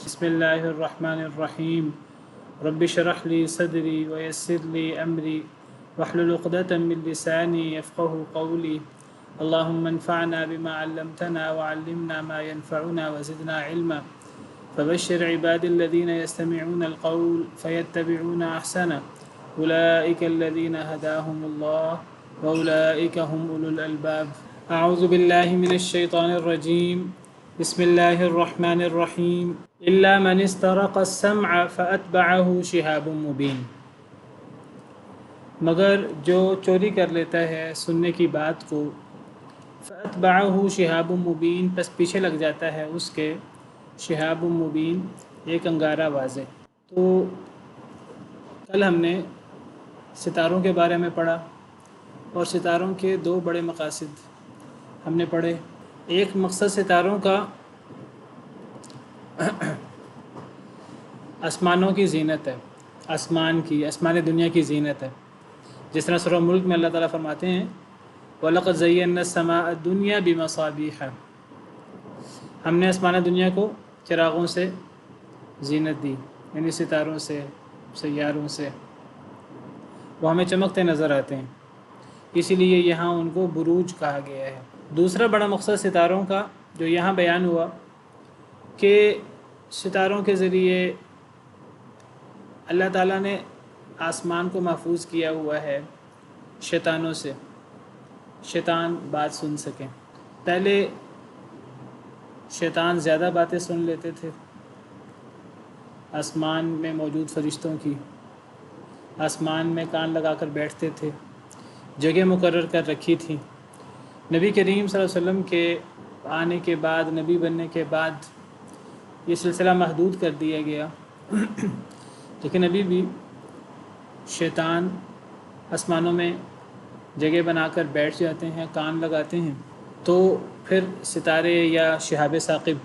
بسم اللہ الرحمن الرحیم رب اشرح لی صدری ویسر لی امری واحلل عقدۃ من لسانی یفقهوا قولی اللهم انفعنا بما علمتنا وعلمنا ما ينفعنا وزدنا علما فبشر عبادي الذين يستمعون القول فيتبعون احسنه اولئك الذين هداهم الله واولئك هم اولو الالباب اعوذ بالله من الشيطان الرجيم بسم اللہ الرحمن الرحیم الا من استرق السمع فاتبعه شهاب مبین، مگر جو چوری کر لیتا ہے سننے کی بات کو، فاتبعه شهاب مبین، پس پیچھے لگ جاتا ہے اس کے شہاب مبین، ایک انگارہ واضح۔ تو کل ہم نے ستاروں کے بارے میں پڑھا اور ستاروں کے دو بڑے مقاصد ہم نے پڑھے۔ ایک مقصد ستاروں کا آسمانوں کی زینت ہے، آسمان دنیا کی زینت ہے، جس طرح سورہ ملک میں اللہ تعالیٰ فرماتے ہیں وَلَقَدْ زَيَّنَّا السَّمَاءَ الدُّنْيَا بِمَصَابِيحَ، ہم نے آسمان دنیا کو چراغوں سے زینت دی، یعنی ستاروں سے، سیاروں سے، وہ ہمیں چمکتے نظر آتے ہیں، اسی لیے یہاں ان کو بروج کہا گیا ہے۔ دوسرا بڑا مقصد ستاروں کا جو یہاں بیان ہوا کہ ستاروں کے ذریعے اللہ تعالیٰ نے آسمان کو محفوظ کیا ہوا ہے شیطانوں سے، شیطان بات سن سکیں۔ پہلے شیطان زیادہ باتیں سن لیتے تھے آسمان میں موجود فرشتوں کی، آسمان میں کان لگا کر بیٹھتے تھے، جگہ مقرر کر رکھی تھی۔ نبی کریم صلی اللہ علیہ وسلم کے آنے کے بعد، نبی بننے کے بعد یہ سلسلہ محدود کر دیا گیا، لیکن ابھی بھی شیطان آسمانوں میں جگہ بنا کر بیٹھ جاتے ہیں، کان لگاتے ہیں، تو پھر ستارے یا شہاب ثاقب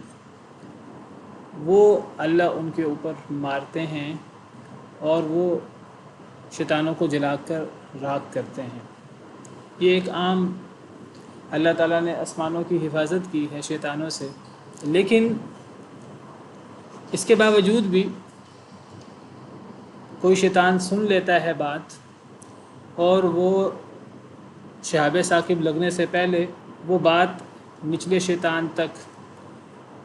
وہ اللہ ان کے اوپر مارتے ہیں اور وہ شیطانوں کو جلا کر راکھ کرتے ہیں۔ یہ ایک عام اللہ تعالیٰ نے آسمانوں کی حفاظت کی ہے شیطانوں سے، لیکن اس کے باوجود بھی کوئی شیطان سن لیتا ہے بات اور وہ شہاب ثاقب لگنے سے پہلے وہ بات نچلے شیطان تک،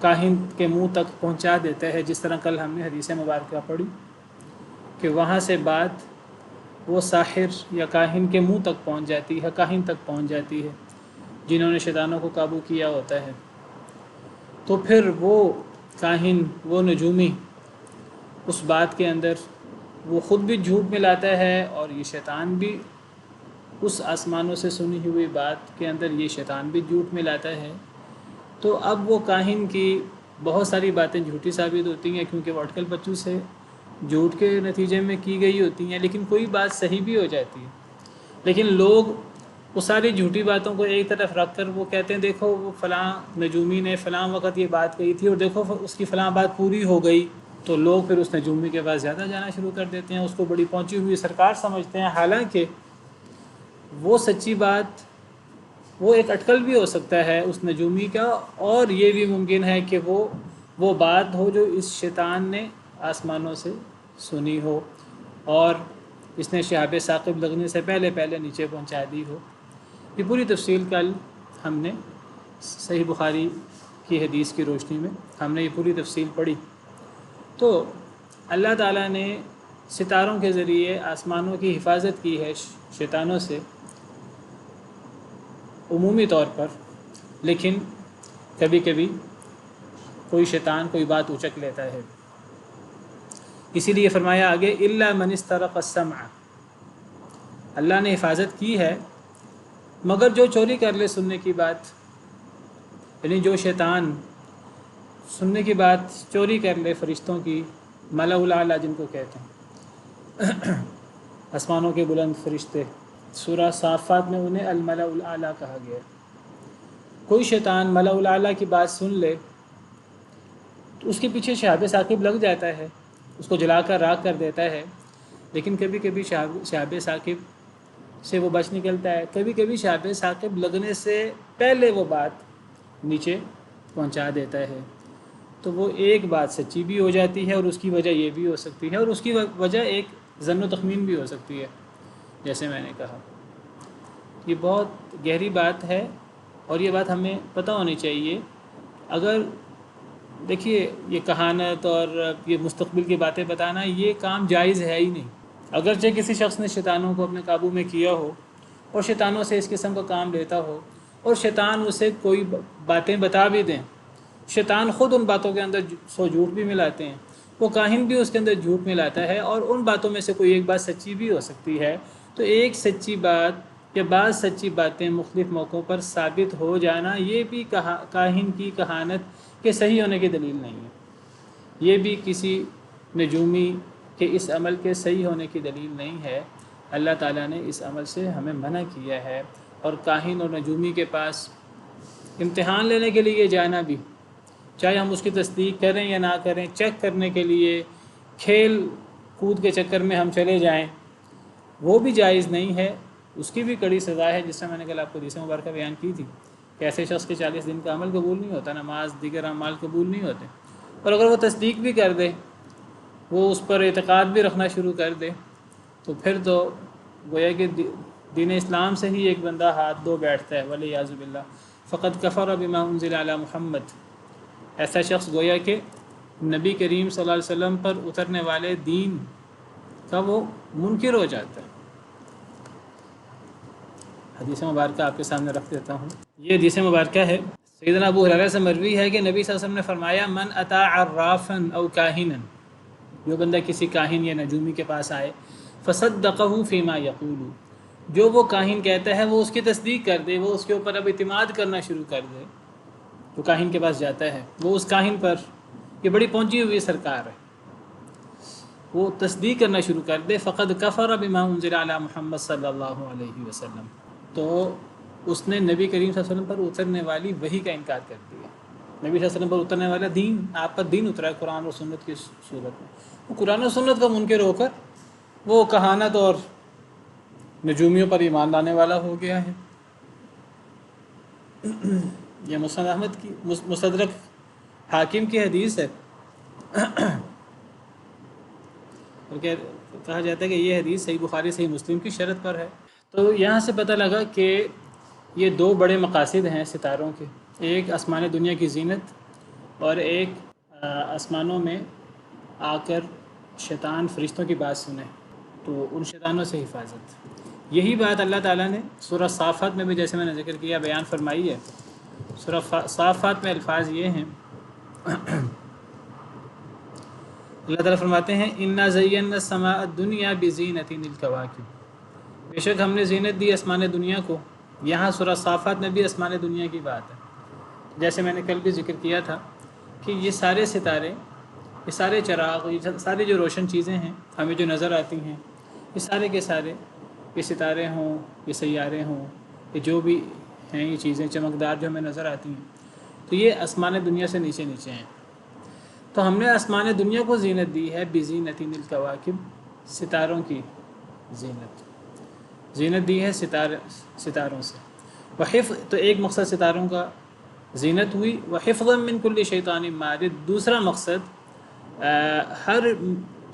کاہن کے منہ تک پہنچا دیتا ہے، جس طرح کل ہم نے حدیث مبارکہ پڑھی کہ وہاں سے بات وہ ساحر یا کاہن کے منہ تک پہنچ جاتی ہے، کاہن تک پہنچ جاتی ہے جنہوں نے شیطانوں کو قابو کیا ہوتا ہے۔ تو پھر وہ کاہن، وہ نجومی اس بات کے اندر وہ خود بھی جھوٹ ملاتا ہے اور یہ شیطان بھی اس آسمانوں سے سنی ہوئی بات کے اندر یہ شیطان بھی جھوٹ ملاتا ہے۔ تو اب وہ کاہن کی بہت ساری باتیں جھوٹی ثابت ہوتی ہیں، کیونکہ وہ اٹکل پچو سے جھوٹ کے نتیجے میں کی گئی ہوتی ہیں، لیکن کوئی بات صحیح بھی ہو جاتی ہے۔ لیکن لوگ وہ ساری جھوٹی باتوں کو ایک طرف رکھ کر وہ کہتے ہیں دیکھو وہ فلاں نجومی نے فلاں وقت یہ بات کہی تھی اور دیکھو اس کی فلاں بات پوری ہو گئی، تو لوگ پھر اس نجومی کے پاس زیادہ جانا شروع کر دیتے ہیں، اس کو بڑی پہنچی ہوئی سرکار سمجھتے ہیں، حالانکہ وہ سچی بات، وہ ایک اٹکل بھی ہو سکتا ہے اس نجومی کا، اور یہ بھی ممکن ہے کہ وہ بات ہو جو اس شیطان نے آسمانوں سے سنی ہو اور اس نے شہاب ثاقب لگنے سے پہلے نیچے پہنچا دی ہو۔ یہ پوری تفصیل کل ہم نے صحیح بخاری کی حدیث کی روشنی میں ہم نے یہ پوری تفصیل پڑھی۔ تو اللہ تعالیٰ نے ستاروں کے ذریعے آسمانوں کی حفاظت کی ہے شیطانوں سے عمومی طور پر، لیکن کبھی کبھی کوئی شیطان کوئی بات اچک لیتا ہے، اسی لیے فرمایا آگے الا من استرق السمع، اللہ نے حفاظت کی ہے مگر جو چوری کر لے سننے کی بات، یعنی جو شیطان سننے کی بات چوری کر لے فرشتوں کی، ملأ الاعلیٰ جن کو کہتے ہیں، آسمانوں کے بلند فرشتے، سورہ صافات میں انہیں الملأ الاعلیٰ کہا گیا ہے۔ کوئی شیطان ملأ الاعلیٰ کی بات سن لے تو اس کے پیچھے شہاب ثاقب لگ جاتا ہے، اس کو جلا کر راکھ کر دیتا ہے، لیکن کبھی کبھی شہاب ثاقب سے وہ بچ نکلتا ہے، کبھی کبھی شہاب ثاقب لگنے سے پہلے وہ بات نیچے پہنچا دیتا ہے۔ تو وہ ایک بات سچی بھی ہو جاتی ہے، اور اس کی وجہ یہ بھی ہو سکتی ہے، اور اس کی وجہ ایک ظن و تخمین بھی ہو سکتی ہے، جیسے میں نے کہا۔ یہ بہت گہری بات ہے، اور یہ بات ہمیں پتہ ہونی چاہیے۔ اگر دیکھیے، یہ کہانت اور یہ مستقبل کی باتیں بتانا، یہ کام جائز ہے ہی نہیں۔ اگرچہ کسی شخص نے شیطانوں کو اپنے قابو میں کیا ہو، اور شیطانوں سے اس قسم کا کام لیتا ہو، اور شیطان اسے کوئی باتیں بتا بھی دیں، شیطان خود ان باتوں کے اندر سو جھوٹ بھی ملاتے ہیں، وہ کاہن بھی اس کے اندر جھوٹ ملاتا ہے، اور ان باتوں میں سے کوئی ایک بات سچی بھی ہو سکتی ہے، تو ایک سچی بات یا بعض سچی باتیں مختلف موقعوں پر ثابت ہو جانا، یہ بھی کاہن کی کہانت کے صحیح ہونے کی دلیل نہیں ہے۔ یہ بھی کسی نجومی کے اس عمل کے صحیح ہونے کی دلیل نہیں ہے۔ اللہ تعالیٰ نے اس عمل سے ہمیں منع کیا ہے، اور کاہن اور نجومی کے پاس امتحان لینے کے لیے جانا بھی، چاہے ہم اس کی تصدیق کریں یا نہ کریں، چیک کرنے کے لیے کھیل کود کے چکر میں ہم چلے جائیں، وہ بھی جائز نہیں ہے۔ اس کی بھی کڑی سزا ہے، جس سے میں نے کل آپ کو حدیث مبارکہ بیان کی تھی کہ ایسے شخص کے 40 دن کا عمل قبول نہیں ہوتا، نماز دیگر اعمال قبول نہیں ہوتے، اور اگر وہ تصدیق بھی کر دے، وہ اس پر اعتقاد بھی رکھنا شروع کر دے، تو پھر گویا کہ دین اسلام سے ہی ایک بندہ ہاتھ دھو بیٹھتا ہے، والعیاذ باللہ۔ فقد کفر بما انزل علی محمد، ایسا شخص گویا کہ نبی کریم صلی اللہ علیہ وسلم پر اترنے والے دین کا وہ منکر ہو جاتا ہے۔ حدیث مبارکہ آپ کے سامنے رکھ دیتا ہوں۔ یہ حدیث مبارکہ ہے، سیدنا ابو ہریرہ سے مروی ہے کہ نبی صلی اللہ علیہ وسلم نے فرمایا، من اطاع عرافا او کاہنا، جو بندہ کسی کاہن یا نجومی کے پاس آئے، فصدقہ فیما یقول، جو وہ کاہن کہتا ہے وہ اس کی تصدیق کر دے، وہ اس کے اوپر اب اعتماد کرنا شروع کر دے، تو کاہن کے پاس جاتا ہے، وہ اس کاہن پر، یہ بڑی پہنچی ہوئی سرکار ہے، وہ تصدیق کرنا شروع کر دے، فقد کفر بما انزل علی محمد صلی اللہ علیہ وسلم، تو اس نے نبی کریم صلی اللہ علیہ وسلم پر اترنے والی وحی کا انکار کر دیا۔ نبی صلی اللہ علیہ وسلم پر اترنے والا دین، آپ پر دین اترا ہے قرآن اور سنت کی صورت میں، وہ قرآن و سنت کا منکر ہو کر وہ کہانت اور نجومیوں پر ایمان لانے والا ہو گیا ہے۔ یہ مسند احمد کی مستدرک حاکم کی حدیث ہے، اور کہا جاتا ہے کہ یہ حدیث صحیح بخاری صحیح مسلم کی شرط پر ہے۔ تو یہاں سے پتہ لگا کہ یہ دو بڑے مقاصد ہیں ستاروں کے، ایک آسمان دنیا کی زینت، اور ایک آسمانوں میں آ کر شیطان فرشتوں کی بات سنے تو ان شیطانوں سے حفاظت۔ یہی بات اللہ تعالیٰ نے سورہ صافات میں بھی، جیسے میں نے ذکر کیا، بیان فرمائی ہے۔ سورہ صافات میں الفاظ یہ ہیں، اللہ تعالیٰ فرماتے ہیں، اِنَّا زَيَّنَّا السَّمَاءَ الدُّنْيَا بِزِينَةٍ الْكَوَاكِبِ، بے شک ہم نے زینت دی آسمان دنیا کو۔ یہاں سورہ صافات میں بھی آسمان دنیا کی بات ہے، جیسے میں نے کل بھی ذکر کیا تھا کہ یہ سارے ستارے، یہ سارے چراغ، یہ ساری جو روشن چیزیں ہیں ہمیں جو نظر آتی ہیں، یہ سارے کے سارے، یہ ستارے ہوں، یہ سیارے ہوں، یہ جو بھی ہیں، یہ چیزیں چمکدار جو ہمیں نظر آتی ہیں، تو یہ آسمان دنیا سے نیچے نیچے ہیں۔ تو ہم نے آسمان دنیا کو زینت دی ہے، بزینۃ الکواکب، ستاروں کی زینت دی ہے ستاروں سے۔ وحفظ، تو ایک مقصد ستاروں کا زینت ہوئی، وحفظا من کل شیطان مارد، دوسرا مقصد ہر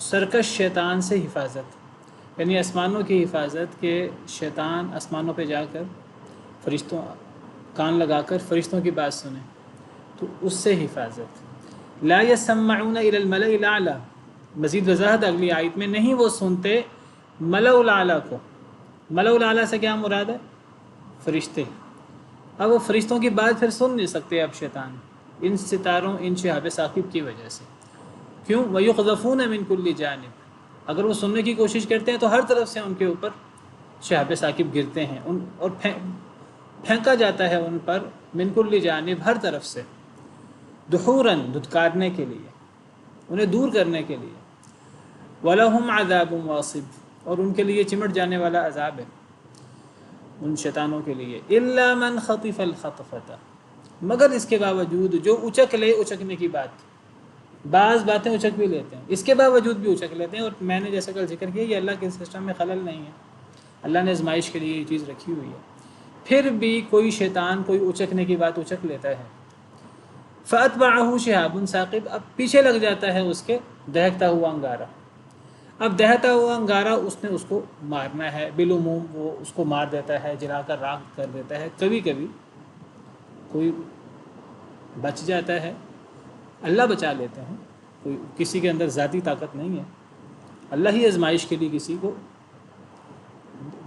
سرکش شیطان سے حفاظت، یعنی آسمانوں کی حفاظت، کہ شیطان آسمانوں پہ جا کر فرشتوں کان لگا کر فرشتوں کی بات سنیں، تو اس سے حفاظت۔ لا يسمعون الى الملأ الاعلى، مزید وضاحت اگلی آیت میں، نہیں وہ سنتے ملأ الاعلیٰ کو۔ ملأ الاعلیٰ سے کیا مراد ہے؟ فرشتے۔ اب وہ فرشتوں کی بات پھر سن نہیں سکتے اب شیطان، ان ستاروں، ان شہاب ثاقب کی وجہ سے۔ کیوں؟ وَيُقْذَفُونَ مِن كُلِّ جانب، اگر وہ سننے کی کوشش کرتے ہیں تو ہر طرف سے ان کے اوپر شہاب ثاقب گرتے ہیں، اور پھینکا جاتا ہے ان پر، من کل جانب، ہر طرف سے، دحوراً، دھتکارنے کے لیے، انہیں دور کرنے کے لیے۔ وَلَهُمْ عَذَابٌ وَاصِبٌ، اور ان کے لیے چمٹ جانے والا عذاب ہے ان شیطانوں کے لیے۔ إِلَّا مَنْ خَطِفَ الْخَطْفَةَ، مگر اس کے باوجود جو اچک لے اچکنے کی بات، بعض باتیں اچک بھی لیتے ہیں، اس کے باوجود بھی اچک لیتے ہیں، اور میں نے جیسا کل ذکر کیا، یہ اللہ کے سسٹم میں خلل نہیں ہے، اللہ نے آزمائش کے لیے یہ چیز رکھی ہوئی ہے۔ پھر بھی کوئی شیطان کوئی اچکنے کی بات اچک لیتا ہے، فَأَتْبَعَهُ شِهَابٌ ثَاقِبٌ، اب پیچھے لگ جاتا ہے اس کے دہکتا ہوا انگارہ. اب دہتا ہوا انگارہ اس نے اس کو مارنا ہے، بالعموم وہ اس کو مار دیتا ہے، جلا کر راکھ کر دیتا ہے. کبھی کبھی کوئی بچ جاتا ہے، اللہ بچا لیتے ہیں. کوئی کسی کے اندر ذاتی طاقت نہیں ہے، اللہ ہی آزمائش کے لیے کسی کو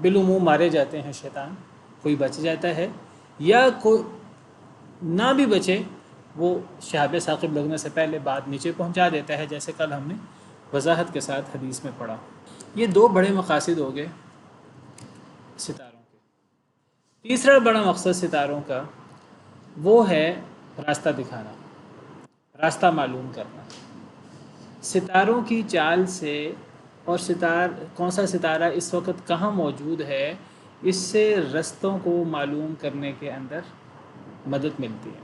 بالعموم مارے جاتے ہیں شیطان. کوئی بچ جاتا ہے، یا کوئی نہ بھی بچے وہ شہاب ثاقب لگنے سے پہلے بات نیچے پہنچا دیتا ہے، جیسے کل ہم نے وضاحت کے ساتھ حدیث میں پڑھا. یہ دو بڑے مقاصد ہو گئے ستاروں کے. تیسرا بڑا مقصد ستاروں کا وہ ہے راستہ دکھانا، راستہ معلوم کرنا. ستاروں کی چال سے اور کون سا ستارہ اس وقت کہاں موجود ہے، اس سے رستوں کو معلوم کرنے کے اندر مدد ملتی ہے.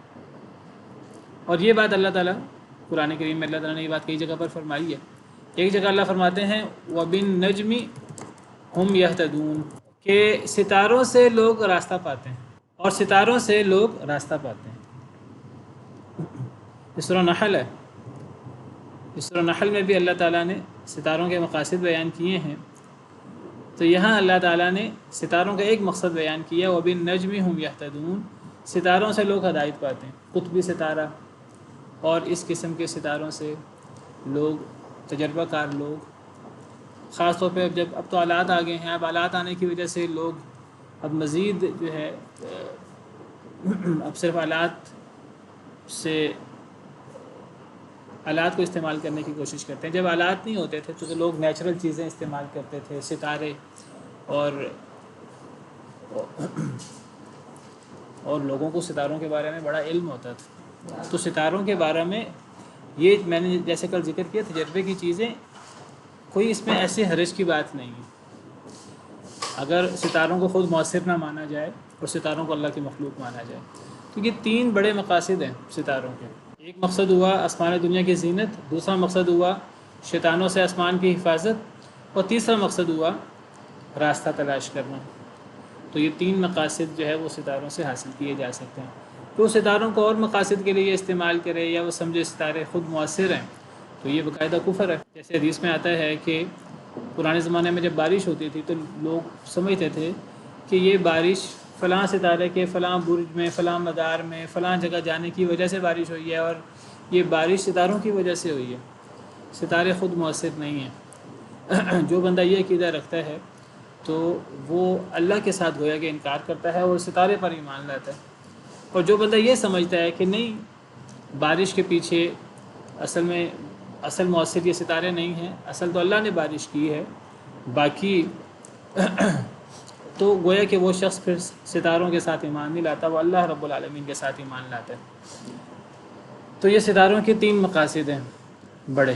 اور یہ بات اللہ تعالیٰ قرآن کریم میں اللہ تعالیٰ نے یہ بات کئی جگہ پر فرمائی ہے. ایک جگہ اللہ فرماتے ہیں وَبِالنَّجْمِ هُمْ يَهْتَدُونَ، کہ ستاروں سے لوگ راستہ پاتے ہیں، اور ستاروں سے لوگ راستہ پاتے ہیں. اس سورہ نحل ہے، اس سورہ نحل میں بھی اللہ تعالیٰ نے ستاروں کے مقاصد بیان کیے ہیں. تو یہاں اللہ تعالیٰ نے ستاروں کا ایک مقصد بیان کیا وَبِالنَّجْمِ هُمْ يَهْتَدُونَ، ستاروں سے لوگ ہدایت پاتے ہیں. قطبی ستارہ اور اس قسم کے ستاروں سے لوگ، تجربہ کار لوگ، خاص طور پہ اب تو آلات آ گئے ہیں، اب آلات آنے کی وجہ سے لوگ اب مزید جو ہے اب صرف آلات کو استعمال کرنے کی کوشش کرتے ہیں. جب آلات نہیں ہوتے تھے تو لوگ نیچرل چیزیں استعمال کرتے تھے، ستارے اور لوگوں کو ستاروں کے بارے میں بڑا علم ہوتا تھا. تو ستاروں کے بارے میں یہ میں نے جیسے کل ذکر کیا، تجربے کی چیزیں، کوئی اس میں ایسے حرج کی بات نہیں ہے. اگر ستاروں کو خود مؤثر نہ مانا جائے اور ستاروں کو اللہ کی مخلوق مانا جائے. تو یہ تین بڑے مقاصد ہیں ستاروں کے. ایک مقصد ہوا آسمان دنیا کی زینت، دوسرا مقصد ہوا شیطانوں سے آسمان کی حفاظت، اور تیسرا مقصد ہوا راستہ تلاش کرنا. تو یہ تین مقاصد جو ہے وہ ستاروں سے حاصل کیے جا سکتے ہیں. تو ستاروں کو اور مقاصد کے لیے استعمال کرے یا وہ سمجھے ستارے خود مؤثر ہیں تو یہ باقاعدہ کفر ہے. جیسے حدیث میں آتا ہے کہ پرانے زمانے میں جب بارش ہوتی تھی تو لوگ سمجھتے تھے کہ یہ بارش فلاں ستارے کے فلاں برج میں، فلاں مدار میں، فلاں جگہ جانے کی وجہ سے بارش ہوئی ہے، اور یہ بارش ستاروں کی وجہ سے ہوئی ہے. ستارے خود مؤثر نہیں ہیں. جو بندہ یہ عقیدہ رکھتا ہے تو وہ اللہ کے ساتھ گویا کہ انکار کرتا ہے اور ستارے پر ایمان لاتا ہے. اور جو بندہ یہ سمجھتا ہے کہ نہیں، بارش کے پیچھے اصل مؤثر یہ ستارے نہیں ہیں، اصل تو اللہ نے بارش کی ہے، باقی تو گویا کہ وہ شخص پھر ستاروں کے ساتھ ایمان نہیں لاتا، وہ اللہ رب العالمین کے ساتھ ایمان لاتا ہے. تو یہ ستاروں کے تین مقاصد ہیں بڑے.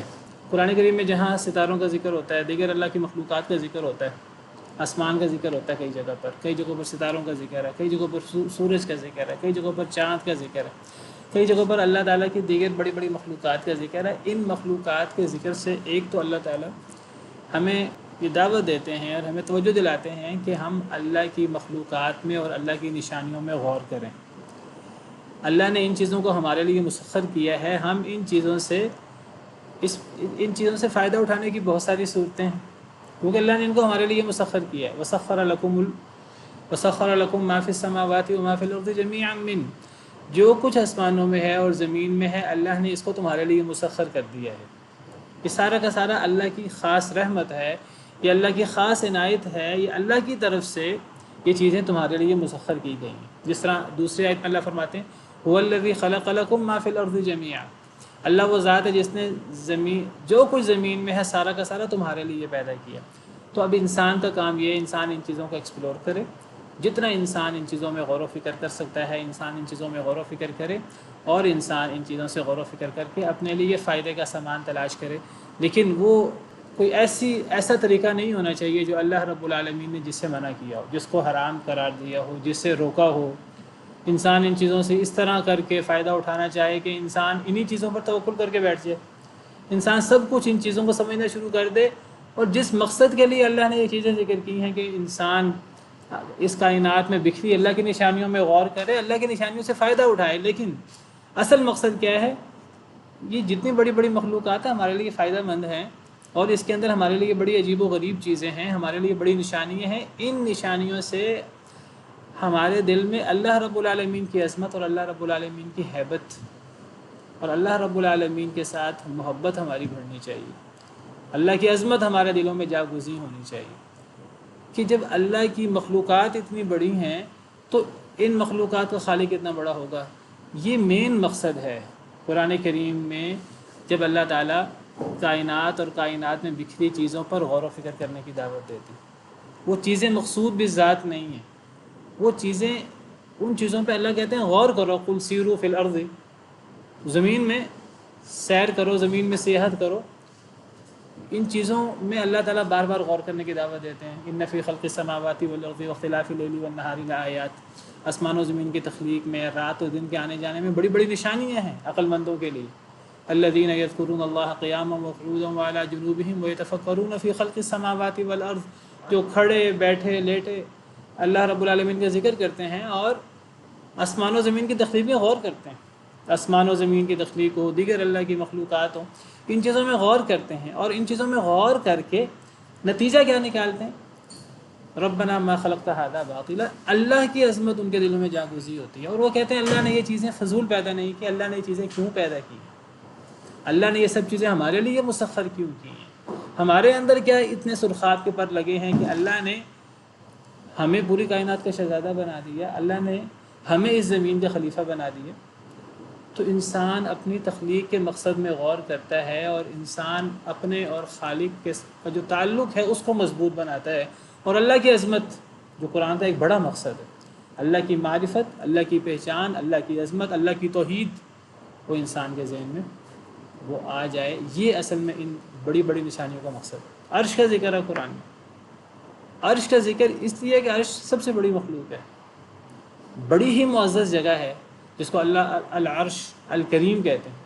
قرآن کریم میں جہاں ستاروں کا ذکر ہوتا ہے، دیگر اللہ کی مخلوقات کا ذکر ہوتا ہے، آسمان کا ذکر ہوتا ہے کئی جگہ پر، کئی جگہوں پر ستاروں کا ذکر ہے، کئی جگہوں پر سورج کا ذکر ہے، کئی جگہوں پر چاند کا ذکر ہے، کئی جگہوں پر اللہ تعالیٰ کی دیگر بڑی بڑی مخلوقات کا ذکر ہے. ان مخلوقات کے ذکر سے ایک تو اللہ تعالیٰ ہمیں یہ دعوت دیتے ہیں اور ہمیں توجہ دلاتے ہیں کہ ہم اللہ کی مخلوقات میں اور اللہ کی نشانیوں میں غور کریں. اللہ نے ان چیزوں کو ہمارے لیے مسخر کیا ہے، ہم ان چیزوں سے فائدہ اٹھانے کی بہت ساری صورتیں ہیں، کیونکہ اللہ نے ان کو ہمارے لیے مسخر کیا ہے. وسخر لکم ما فی السماوات و ما فی الارض جمیعا من، جو کچھ آسمانوں میں ہے اور زمین میں ہے اللہ نے اس کو تمہارے لیے مسخر کر دیا ہے. یہ سارا کا سارا اللہ کی خاص رحمت ہے، یہ اللہ کی خاص عنایت ہے، یہ اللہ کی طرف سے یہ چیزیں تمہارے لیے مسخر کی گئی ہیں. جس طرح دوسری آیت میں اللہ فرماتے ہیں هو الذی خلق لکم ما فی الارض جمیعا، اللہ وہ ذات ہے جس نے جو کچھ زمین میں ہے سارا کا سارا تمہارے لیے پیدا کیا. تو اب انسان کا کام یہ ہے، انسان ان چیزوں کو ایکسپلور کرے. جتنا انسان ان چیزوں میں غور و فکر کر سکتا ہے، انسان ان چیزوں میں غور و فکر کرے، اور انسان ان چیزوں سے غور و فکر کر کے اپنے لیے فائدے کا سامان تلاش کرے. لیکن وہ کوئی ایسا طریقہ نہیں ہونا چاہیے جو اللہ رب العالمین نے جس سے منع کیا ہو، جس کو حرام قرار دیا ہو، جس سے روکا ہو. انسان ان چیزوں سے اس طرح کر کے فائدہ اٹھانا چاہے کہ انسان انہی چیزوں پر توکل کر کے بیٹھ جائے، انسان سب کچھ ان چیزوں کو سمجھنا شروع کر دے، اور جس مقصد کے لیے اللہ نے یہ چیزیں ذکر کی ہیں کہ انسان اس کائنات میں بکھری اللہ کی نشانیوں میں غور کرے، اللہ کی نشانیوں سے فائدہ اٹھائے، لیکن اصل مقصد کیا ہے؟ یہ جتنی بڑی بڑی مخلوقات ہیں ہمارے لیے فائدہ مند ہیں، اور اس کے اندر ہمارے لیے بڑی عجیب و غریب چیزیں ہیں، ہمارے لیے بڑی نشانیاں ہیں۔ ان نشانیوں سے ہمارے دل میں اللہ رب العالمین کی عظمت اور اللہ رب العالمین کی ہیبت اور اللہ رب العالمین کے ساتھ محبت ہماری بڑھنی چاہیے۔ اللہ کی عظمت ہمارے دلوں میں جاگزی ہونی چاہیے کہ جب اللہ کی مخلوقات اتنی بڑی ہیں تو ان مخلوقات کا خالق کتنا بڑا ہوگا۔ یہ مین مقصد ہے قرآن کریم میں، جب اللہ تعالیٰ کائنات اور کائنات میں بکھری چیزوں پر غور و فکر کرنے کی دعوت دیتی۔ وہ چیزیں مقصود بالذات نہیں ہیں، وہ چیزیں، ان چیزوں پہ اللہ کہتے ہیں غور کرو، قل سیروا فی الارض، زمین میں سیر کرو، زمین میں سیاحت کرو۔ ان چیزوں میں اللہ تعالیٰ بار بار غور کرنے کی دعوت دیتے ہیں۔ ان فی خلق السماوات والارض واختلاف اللیل والنہار لآیات، آسمان و زمین کی تخلیق میں، رات و دن کے آنے جانے میں بڑی بڑی نشانیاں ہیں عقل مندوں کے لیے۔ الذین یذکرون اللہ قیاما وقعودا وعلی جنوبہم ویتفکرون فی خلق السماوات والارض، جو کھڑے بیٹھے لیٹے اللہ رب العالمین کا ذکر کرتے ہیں اور آسمان و زمین کی تخلیق میں غور کرتے ہیں۔ آسمان و زمین کی تخلیق ہو، دیگر اللہ کی مخلوقات ہوں، ان چیزوں میں غور کرتے ہیں، اور ان چیزوں میں غور کر کے نتیجہ کیا نکالتے ہیں؟ ربنا ما خلقت ھذا باطلا، اللہ کی عظمت ان کے دلوں میں جاگزی ہوتی ہے، اور وہ کہتے ہیں اللہ نے یہ چیزیں فضول پیدا نہیں کی، اللہ نے یہ چیزیں کیوں پیدا کی، اللہ نے یہ سب چیزیں ہمارے لیے مسخر کیوں کی ہیں، ہمارے اندر کیا اتنے سرخاب کے پر لگے ہیں کہ اللہ نے ہمیں پوری کائنات کا شہزادہ بنا دیا، اللہ نے ہمیں اس زمین کا خلیفہ بنا دیا۔ تو انسان اپنی تخلیق کے مقصد میں غور کرتا ہے، اور انسان اپنے اور خالق کے کا جو تعلق ہے اس کو مضبوط بناتا ہے، اور اللہ کی عظمت جو قرآن کا ایک بڑا مقصد ہے، اللہ کی معرفت، اللہ کی پہچان، اللہ کی عظمت، اللہ کی توحید، وہ انسان کے ذہن میں وہ آ جائے۔ یہ اصل میں ان بڑی بڑی نشانیوں کا مقصد ہے۔ عرش کا ذکر ہے قرآن میں، عرش کا ذکر اس لیے کہ عرش سب سے بڑی مخلوق ہے، بڑی ہی معزز جگہ ہے جس کو اللہ العرش الکریم کہتے ہیں۔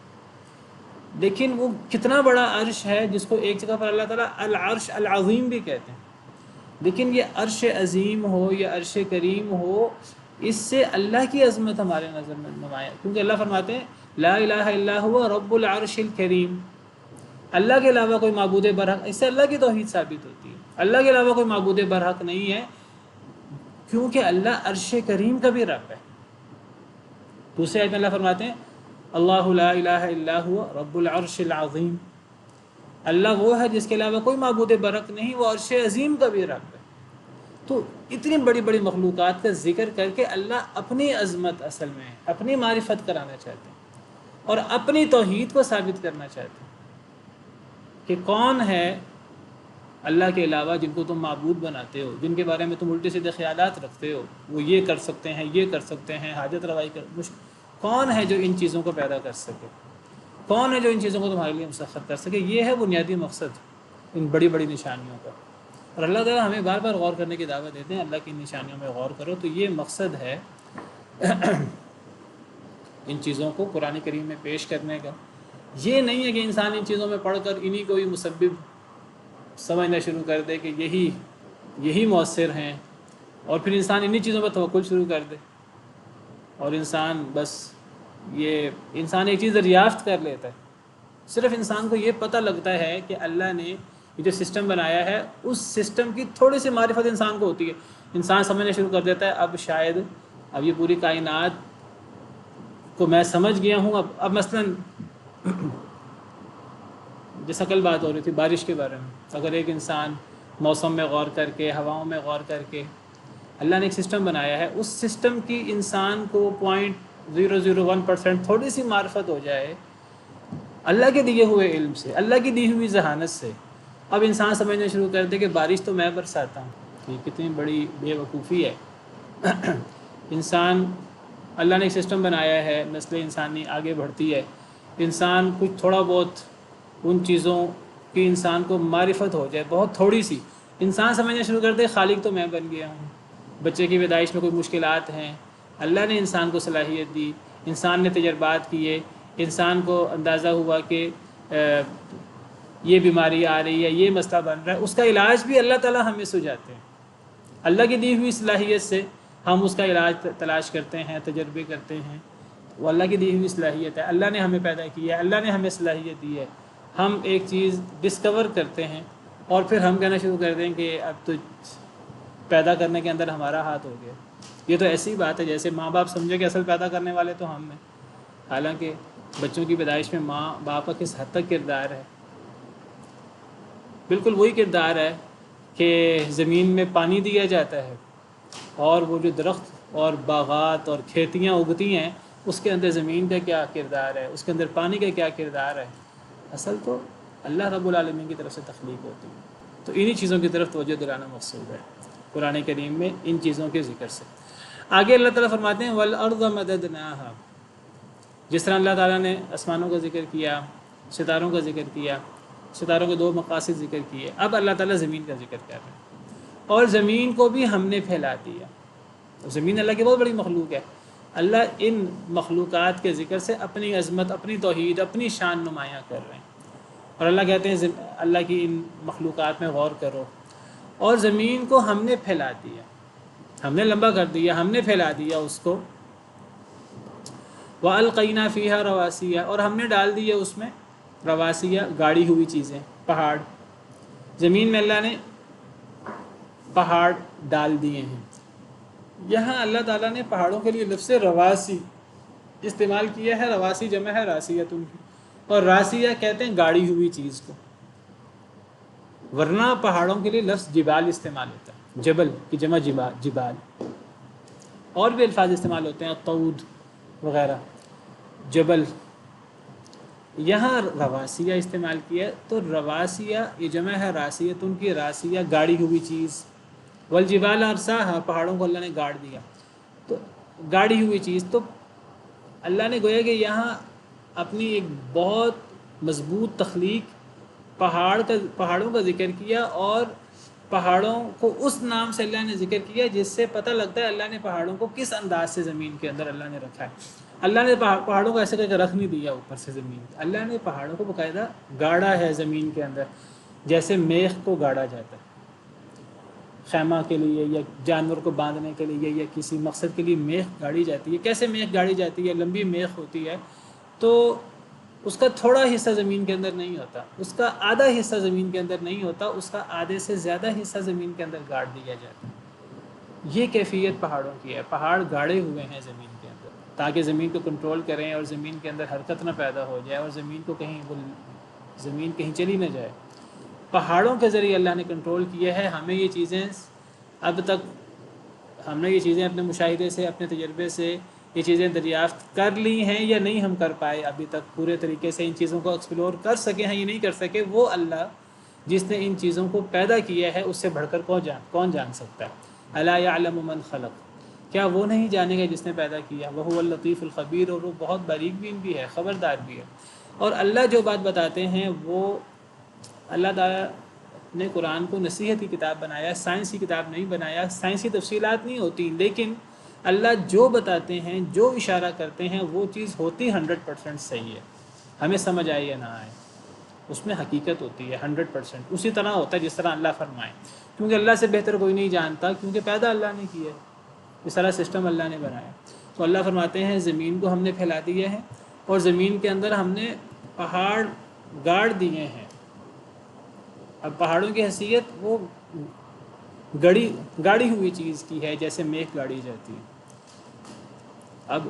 لیکن وہ کتنا بڑا عرش ہے جس کو ایک جگہ پر اللہ تعالیٰ العرش العظیم بھی کہتے ہیں۔ لیکن یہ عرش عظیم ہو یا عرش کریم ہو، اس سے اللہ کی عظمت ہمارے نظر میں نمایاں، کیونکہ اللہ فرماتے ہیں لا الہ الا هو رب العرش الکریم، اللہ کے علاوہ کوئی معبود برحق، اس سے اللہ کی توحید ثابت ہوتی ہے، اللہ کے علاوہ کوئی معبود برحق نہیں ہے، کیونکہ اللہ عرش کریم کا بھی رب ہے۔ دوسرے آیت میں اللہ فرماتے ہیں اللہ لا الہ الا هو رب العرش العظیم، اللہ وہ ہے جس کے علاوہ کوئی معبود برحق نہیں، وہ عرش عظیم کا بھی رب ہے۔ تو اتنی بڑی بڑی مخلوقات کا ذکر کر کے اللہ اپنی عظمت اصل میں اپنی معرفت کرانا چاہتے ہیں اور اپنی توحید کو ثابت کرنا چاہتے ہیں کہ کون ہے اللہ کے علاوہ جن کو تم معبود بناتے ہو، جن کے بارے میں تم الٹے سیدھے خیالات رکھتے ہو، وہ یہ کر سکتے ہیں، یہ کر سکتے ہیں، حاجت روائی کون ہے جو ان چیزوں کو پیدا کر سکے، کون ہے جو ان چیزوں کو تمہارے لیے مسخر کر سکے۔ یہ ہے بنیادی مقصد ان بڑی بڑی نشانیوں کا، اور اللہ تعالیٰ ہمیں بار بار غور کرنے کی دعوت دیتے ہیں، اللہ کی نشانیوں میں غور کرو۔ تو یہ مقصد ہے ان چیزوں کو قرآن کریم میں پیش کرنے کا۔ یہ نہیں ہے کہ انسان ان چیزوں میں پڑھ کر انہی کو ہی مسبب سمجھنا شروع کر دے کہ یہی مؤثر ہیں، اور پھر انسان انہی چیزوں پر توکل شروع کر دے، اور انسان ایک چیز دریافت کر لیتا ہے۔ صرف انسان کو یہ پتہ لگتا ہے کہ اللہ نے یہ جو سسٹم بنایا ہے، اس سسٹم کی تھوڑی سی معرفت انسان کو ہوتی ہے، انسان سمجھنا شروع کر دیتا ہے اب یہ پوری کائنات کو میں سمجھ گیا ہوں۔ اب مثلاً جیسا کل بات ہو رہی تھی بارش کے بارے میں، اگر ایک انسان موسم میں غور کر کے، ہواؤں میں غور کر کے، اللہ نے ایک سسٹم بنایا ہے، اس سسٹم کی انسان کو 0.001% تھوڑی سی معرفت ہو جائے اللہ کے دیے ہوئے علم سے، اللہ کی دی ہوئی ذہانت سے، اب انسان سمجھنا شروع کر دے کہ بارش تو میں برساتا ہوں۔ یہ کتنی بڑی بے وقوفی ہے۔ انسان، اللہ نے ایک سسٹم بنایا ہے، نسل انسانی آگے بڑھتی ہے، انسان کچھ تھوڑا بہت ان چیزوں کی انسان کو معرفت ہو جائے، بہت تھوڑی سی، انسان سمجھنا شروع کر دے خالق تو میں بن گیا ہوں۔ بچے کی پیدائش میں کوئی مشکلات ہیں، اللہ نے انسان کو صلاحیت دی، انسان نے تجربات کیے، انسان کو اندازہ ہوا کہ یہ بیماری آ رہی ہے، یہ مسئلہ بن رہا ہے، اس کا علاج بھی اللہ تعالیٰ ہمیں سجاتے ہیں۔ اللہ کی دی ہوئی صلاحیت سے ہم اس کا علاج تلاش کرتے ہیں، تجربے کرتے ہیں، وہ اللہ کی دی ہوئی صلاحیت ہے. اللہ نے ہمیں پیدا کیا ہے, اللہ نے ہمیں صلاحیت دی ہے. ہم ایک چیز ڈسکور کرتے ہیں اور پھر ہم کہنا شروع کر دیں کہ اب تو پیدا کرنے کے اندر ہمارا ہاتھ ہو گیا. یہ تو ایسی بات ہے جیسے ماں باپ سمجھے کہ اصل پیدا کرنے والے تو ہم ہیں, حالانکہ بچوں کی پیدائش میں ماں باپ کا کس حد تک کردار ہے. بالکل وہی کردار ہے کہ زمین میں پانی دیا جاتا ہے اور وہ جو درخت اور باغات اور کھیتیاں اگتی ہیں اس کے اندر زمین کا کیا کردار ہے, اس کے اندر پانی کا کیا کردار ہے. اصل تو اللہ رب العالمین کی طرف سے تخلیق ہوتی ہے. تو انہی چیزوں کی طرف توجہ دلانا مقصود ہے قرآن کریم میں ان چیزوں کے ذکر سے. آگے اللہ تعالیٰ فرماتے ہیں وَالْأَرْضَ مَدَدْنَاهَا. جس طرح اللہ تعالیٰ نے آسمانوں کا ذکر کیا, ستاروں کا ذکر کیا, ستاروں کے 2 مقاصد ذکر کیے, اب اللہ تعالیٰ زمین کا ذکر کر رہے ہیں. اور زمین کو بھی ہم نے پھیلا دیا. زمین اللہ کی بہت بڑی مخلوق ہے. اللہ ان مخلوقات کے ذکر سے اپنی عظمت, اپنی توحید, اپنی شان نمایاں کر رہے ہیں. اور اللہ کہتے ہیں اللہ کی ان مخلوقات میں غور کرو. اور زمین کو ہم نے پھیلا دیا, ہم نے لمبا کر دیا, ہم نے پھیلا دیا اس کو. وَأَلْقَيْنَا فِيهَا رَوَاسِيَ. اور ہم نے ڈال دیا اس میں رواسیہ, گاڑی ہوئی چیزیں, پہاڑ. زمین میں اللہ نے پہاڑ ڈال دیے ہیں. یہاں اللہ تعالیٰ نے پہاڑوں کے لیے لفظ رواسی استعمال کیا ہے. رواسی جمع ہے راسیۃ کی, اور راسیہ کہتے ہیں گاڑی ہوئی چیز کو, ورنہ پہاڑوں کے لیے لفظ جبال استعمال ہوتا ہے, جبل کی جمع جبال. اور بھی الفاظ استعمال ہوتے ہیں, طود وغیرہ, جبل. یہاں رواسیہ استعمال کیا, تو رواسیہ یہ جمع ہے راسیۃ کی, راسیہ گاڑی ہوئی چیز. والجبال ارساہا, پہاڑوں کو اللہ نے گاڑ دیا, تو گاڑی ہوئی چیز. تو اللہ نے گویا کہ یہاں اپنی ایک بہت مضبوط تخلیق پہاڑوں کا ذکر کیا, اور پہاڑوں کو اس نام سے اللہ نے ذکر کیا جس سے پتہ لگتا ہے اللہ نے پہاڑوں کو کس انداز سے زمین کے اندر اللہ نے رکھا ہے. اللہ نے پہاڑوں کو ایسے کر کے رکھ نہیں دیا اوپر سے زمین, اللہ نے پہاڑوں کو باقاعدہ گاڑا ہے زمین کے اندر, جیسے میخ کو گاڑا جاتا ہے خیمہ کے لیے یا جانور کو باندھنے کے لیے یا کسی مقصد کے لیے میخ گاڑی جاتی ہے. کیسے میخ گاڑی جاتی ہے؟ لمبی میخ ہوتی ہے تو اس کا تھوڑا حصہ زمین کے اندر نہیں ہوتا, اس کا آدھا حصہ زمین کے اندر نہیں ہوتا, اس کا آدھے سے زیادہ حصہ زمین کے اندر گاڑ دیا جاتا ہے. یہ کیفیت پہاڑوں کی ہے. پہاڑ گاڑے ہوئے ہیں زمین کے اندر تاکہ زمین کو کنٹرول کریں اور زمین کے اندر حرکت نہ پیدا ہو جائے اور زمین کہیں چلی نہ جائے. پہاڑوں کے ذریعے اللہ نے کنٹرول کیا ہے. ہمیں یہ چیزیں اب تک ہم نے یہ چیزیں اپنے مشاہدے سے, اپنے تجربے سے یہ چیزیں دریافت کر لی ہیں یا نہیں ہم کر پائے ابھی تک پورے طریقے سے ان چیزوں کو ایکسپلور کر سکے ہیں یا نہیں کر سکے. وہ اللہ جس نے ان چیزوں کو پیدا کیا ہے اس سے بڑھ کر کون جان سکتا ہے. الا یعلم من خلق, کیا وہ نہیں جانے گا جس نے پیدا کیا. وہو اللطیف الخبیر, اور وہ بہت باریک بین بھی ہے, خبردار بھی ہے. اور اللہ جو بات بتاتے ہیں وہ اللہ تعالیٰ نے قرآن کو نصیحت کی کتاب بنایا, سائنس کی کتاب نہیں بنایا. سائنسی تفصیلات نہیں ہوتی, لیکن اللہ جو بتاتے ہیں, جو اشارہ کرتے ہیں, وہ چیز ہوتی 100% صحیح ہے. ہمیں سمجھ آئے یا نہ آئے, اس میں حقیقت ہوتی ہے 100%. اسی طرح ہوتا ہے جس طرح اللہ فرمائے, کیونکہ اللہ سے بہتر کوئی نہیں جانتا, کیونکہ پیدا اللہ نے کیا ہے, اس طرح سسٹم اللہ نے بنایا. تو اللہ فرماتے ہیں زمین کو ہم نے پھیلا دیا ہے اور زمین کے اندر ہم نے پہاڑ گاڑ دیے ہیں. اب پہاڑوں کی حیثیت وہ گاڑی ہوئی چیز کی ہے, جیسے میخ گاڑی جاتی ہے. اب